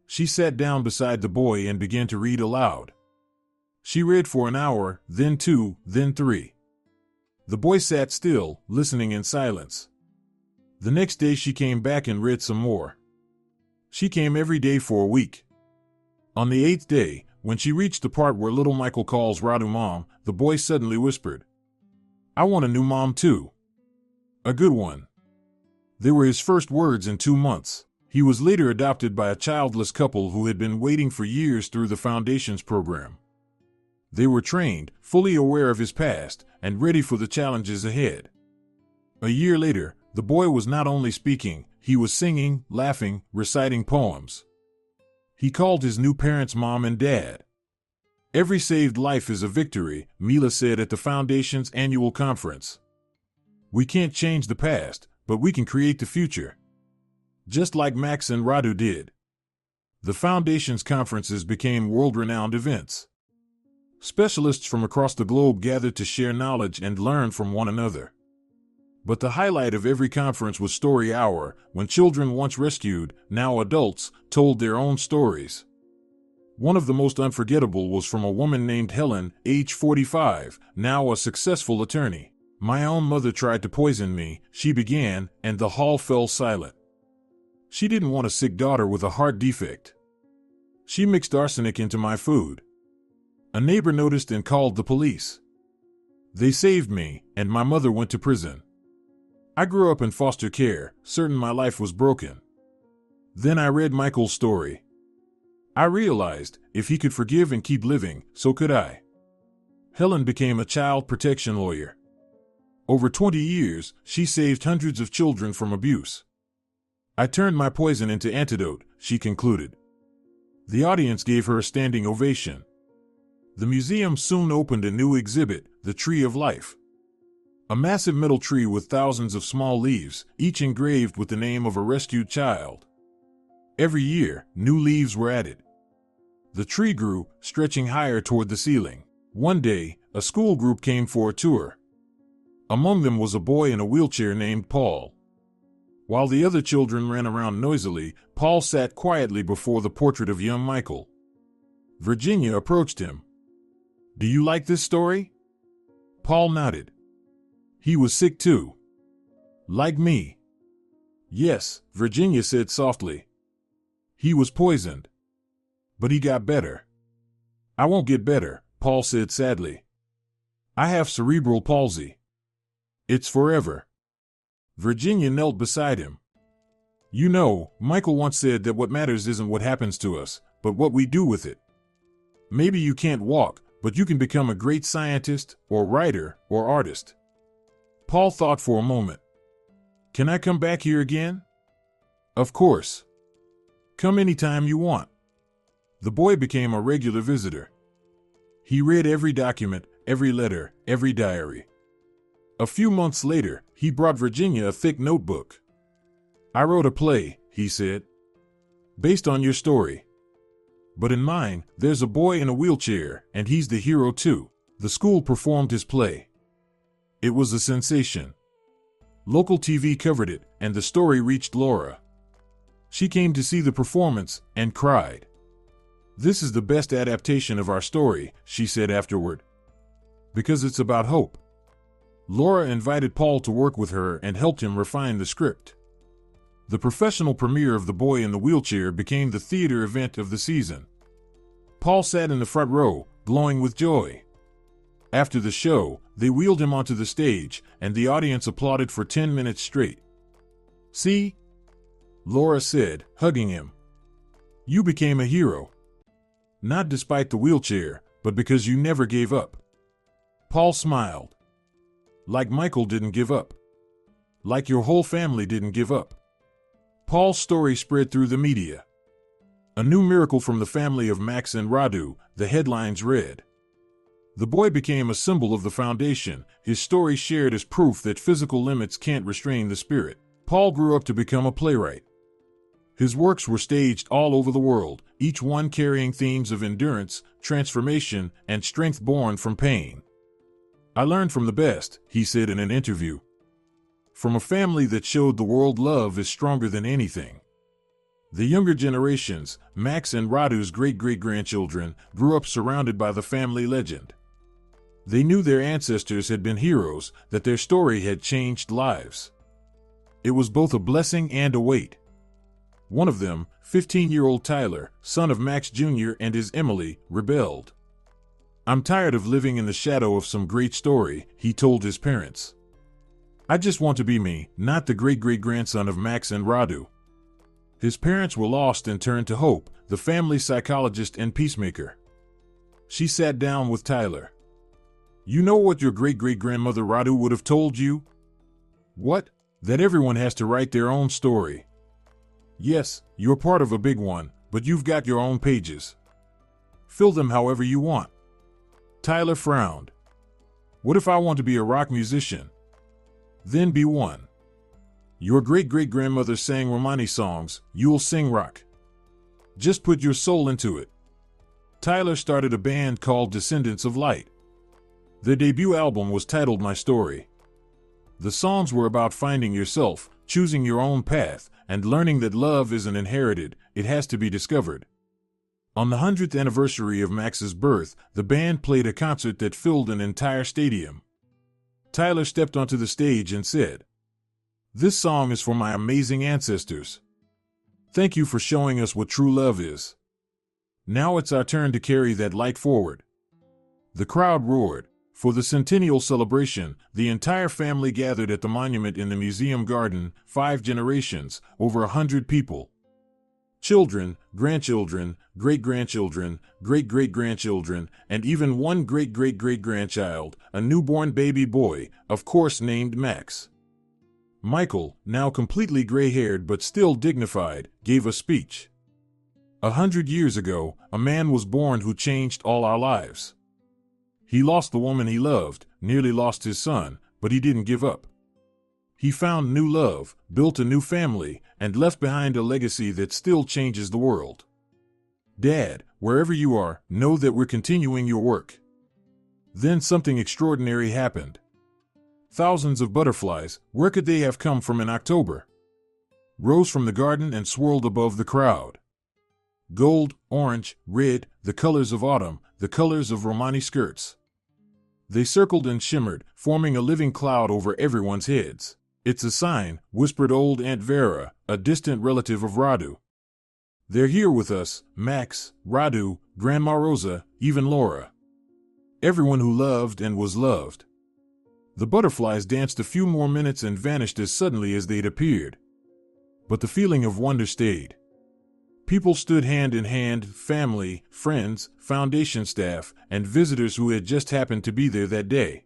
She sat down beside the boy and began to read aloud. She read for an hour, then 2, then 3. The boy sat still, listening in silence. The next day she came back and read some more. She came every day for a week. On the 8th day, when she reached the part where little Michael calls Radu Mom, the boy suddenly whispered, "I want a new mom too. A good one." They were his first words in 2 months. He was later adopted by a childless couple who had been waiting for years through the Foundation's program. They were trained, fully aware of his past, and ready for the challenges ahead. A year later, the boy was not only speaking, he was singing, laughing, reciting poems. He called his new parents Mom and Dad. "Every saved life is a victory," Mila said at the Foundation's annual conference. "We can't change the past, but we can create the future." Just like Max and Radu did. The Foundation's conferences became world-renowned events. Specialists from across the globe gathered to share knowledge and learn from one another. But the highlight of every conference was Story Hour, when children once rescued, now adults, told their own stories. One of the most unforgettable was from a woman named Helen, age 45, now a successful attorney. "My own mother tried to poison me," she began, and the hall fell silent. "She didn't want a sick daughter with a heart defect. She mixed arsenic into my food. A neighbor noticed and called the police. They saved me, and my mother went to prison. I grew up in foster care, certain my life was broken. Then I read Michael's story. I realized, if he could forgive and keep living, so could I." Helen became a child protection lawyer. Over 20 years, she saved hundreds of children from abuse. "I turned my poison into antidote," she concluded. The audience gave her a standing ovation. The museum soon opened a new exhibit, The Tree of Life. A massive metal tree with thousands of small leaves, each engraved with the name of a rescued child. Every year, new leaves were added. The tree grew, stretching higher toward the ceiling. One day, a school group came for a tour. Among them was a boy in a wheelchair named Paul. While the other children ran around noisily, Paul sat quietly before the portrait of young Michael. Virginia approached him. "Do you like this story?" Paul nodded. "He was sick too." "Like me?" "Yes," Virginia said softly. "He was poisoned. But he got better." "I won't get better," Paul said sadly. "I have cerebral palsy. It's forever." Virginia knelt beside him. "You know, Michael once said that what matters isn't what happens to us, but what we do with it. Maybe you can't walk, but you can become a great scientist, or writer, or artist." Paul thought for a moment. "Can I come back here again?" "Of course. Come anytime you want." The boy became a regular visitor. He read every document, every letter, every diary. A few months later, he brought Virginia a thick notebook. "I wrote a play," he said, "based on your story. But in mine, there's a boy in a wheelchair, and he's the hero too." The school performed his play. It was a sensation. Local TV covered it, and the story reached Laura. She came to see the performance, and cried. "This is the best adaptation of our story," she said afterward. "Because it's about hope." Laura invited Paul to work with her and helped him refine the script. The professional premiere of The Boy in the Wheelchair became the theater event of the season. Paul sat in the front row, glowing with joy. After the show, they wheeled him onto the stage, and the audience applauded for 10 minutes straight. "See?" Laura said, hugging him. "You became a hero. Not despite the wheelchair, but because you never gave up." Paul smiled. "Like Michael didn't give up. Like your whole family didn't give up." Paul's story spread through the media. "A new miracle from the family of Max and Radu," the headlines read. The boy became a symbol of the foundation, his story shared as proof that physical limits can't restrain the spirit. Paul grew up to become a playwright. His works were staged all over the world, each one carrying themes of endurance, transformation, and strength born from pain. I learned from the best, he said in an interview. From a family that showed the world love is stronger than anything. The younger generations, Max and Radu's great-great-grandchildren, grew up surrounded by the family legend. They knew their ancestors had been heroes, that their story had changed lives. It was both a blessing and a weight. One of them, 15-year-old Tyler, son of Max Jr. and his Emily, rebelled. "I'm tired of living in the shadow of some great story," he told his parents. "I just want to be me, not the great-great-grandson of Max and Radu." His parents were lost and turned to Hope, the family psychologist and peacemaker. She sat down with Tyler. "You know what your great-great-grandmother Radu would have told you?" "What?" "That everyone has to write their own story. Yes, you're part of a big one, but you've got your own pages. Fill them however you want." Tyler frowned. "What if I want to be a rock musician?" "Then be one. Your great-great-grandmother sang Romani songs, you'll sing rock. Just put your soul into it." Tyler started a band called Descendants of Light. Their debut album was titled My Story. The songs were about finding yourself, choosing your own path, and learning that love isn't inherited, it has to be discovered. On the 100th anniversary of Max's birth, the band played a concert that filled an entire stadium. Tyler stepped onto the stage and said, "This song is for my amazing ancestors. Thank you for showing us what true love is. Now it's our turn to carry that light forward." The crowd roared. For the centennial celebration, the entire family gathered at the monument in the museum garden, 5 generations, over 100 people. Children, grandchildren, great-grandchildren, great-great-grandchildren, and even one great-great-great-grandchild, a newborn baby boy, of course named Max. Michael, now completely gray-haired but still dignified, gave a speech. 100 years ago, a man was born who changed all our lives. He lost the woman he loved, nearly lost his son, but he didn't give up. He found new love, built a new family, and left behind a legacy that still changes the world. Dad, wherever you are, know that we're continuing your work. Then something extraordinary happened. Thousands of butterflies, where could they have come from in October? Rose from the garden and swirled above the crowd. Gold, orange, red, the colors of autumn, the colors of Romani skirts. They circled and shimmered, forming a living cloud over everyone's heads. "It's a sign," whispered old Aunt Vera, a distant relative of Radu. "They're here with us, Max, Radu, Grandma Rosa, even Laura. Everyone who loved and was loved." The butterflies danced a few more minutes and vanished as suddenly as they'd appeared. But the feeling of wonder stayed. People stood hand in hand, family, friends, foundation staff, and visitors who had just happened to be there that day.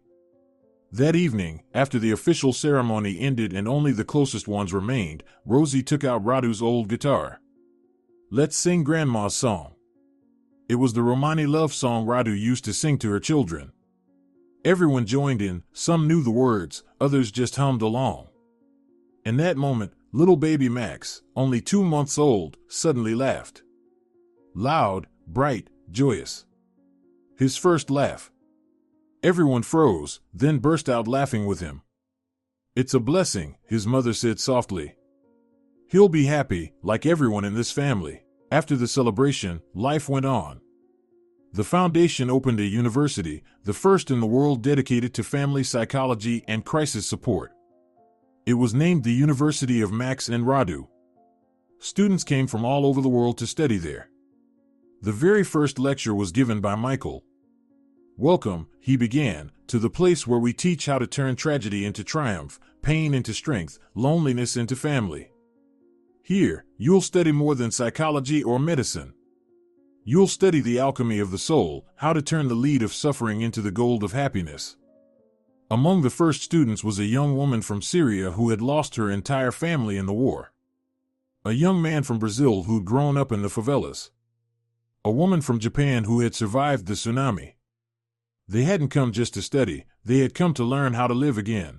That evening, after the official ceremony ended and only the closest ones remained, Rosie took out Radu's old guitar. "Let's sing Grandma's song." It was the Romani love song Radu used to sing to her children. Everyone joined in, some knew the words, others just hummed along. In that moment, little baby Max, only 2 months old, suddenly laughed. Loud, bright, joyous. His first laugh. Everyone froze, then burst out laughing with him. "It's a blessing," his mother said softly. "He'll be happy, like everyone in this family." After the celebration, life went on. The foundation opened a university, the first in the world dedicated to family psychology and crisis support. It was named the University of Max and Radu. Students came from all over the world to study there. The very first lecture was given by Michael. "Welcome," he began, "to the place where we teach how to turn tragedy into triumph, pain into strength, loneliness into family. Here, you'll study more than psychology or medicine. You'll study the alchemy of the soul, how to turn the lead of suffering into the gold of happiness." Among the first students was a young woman from Syria who had lost her entire family in the war. A young man from Brazil who'd grown up in the favelas. A woman from Japan who had survived the tsunami. They hadn't come just to study, they had come to learn how to live again.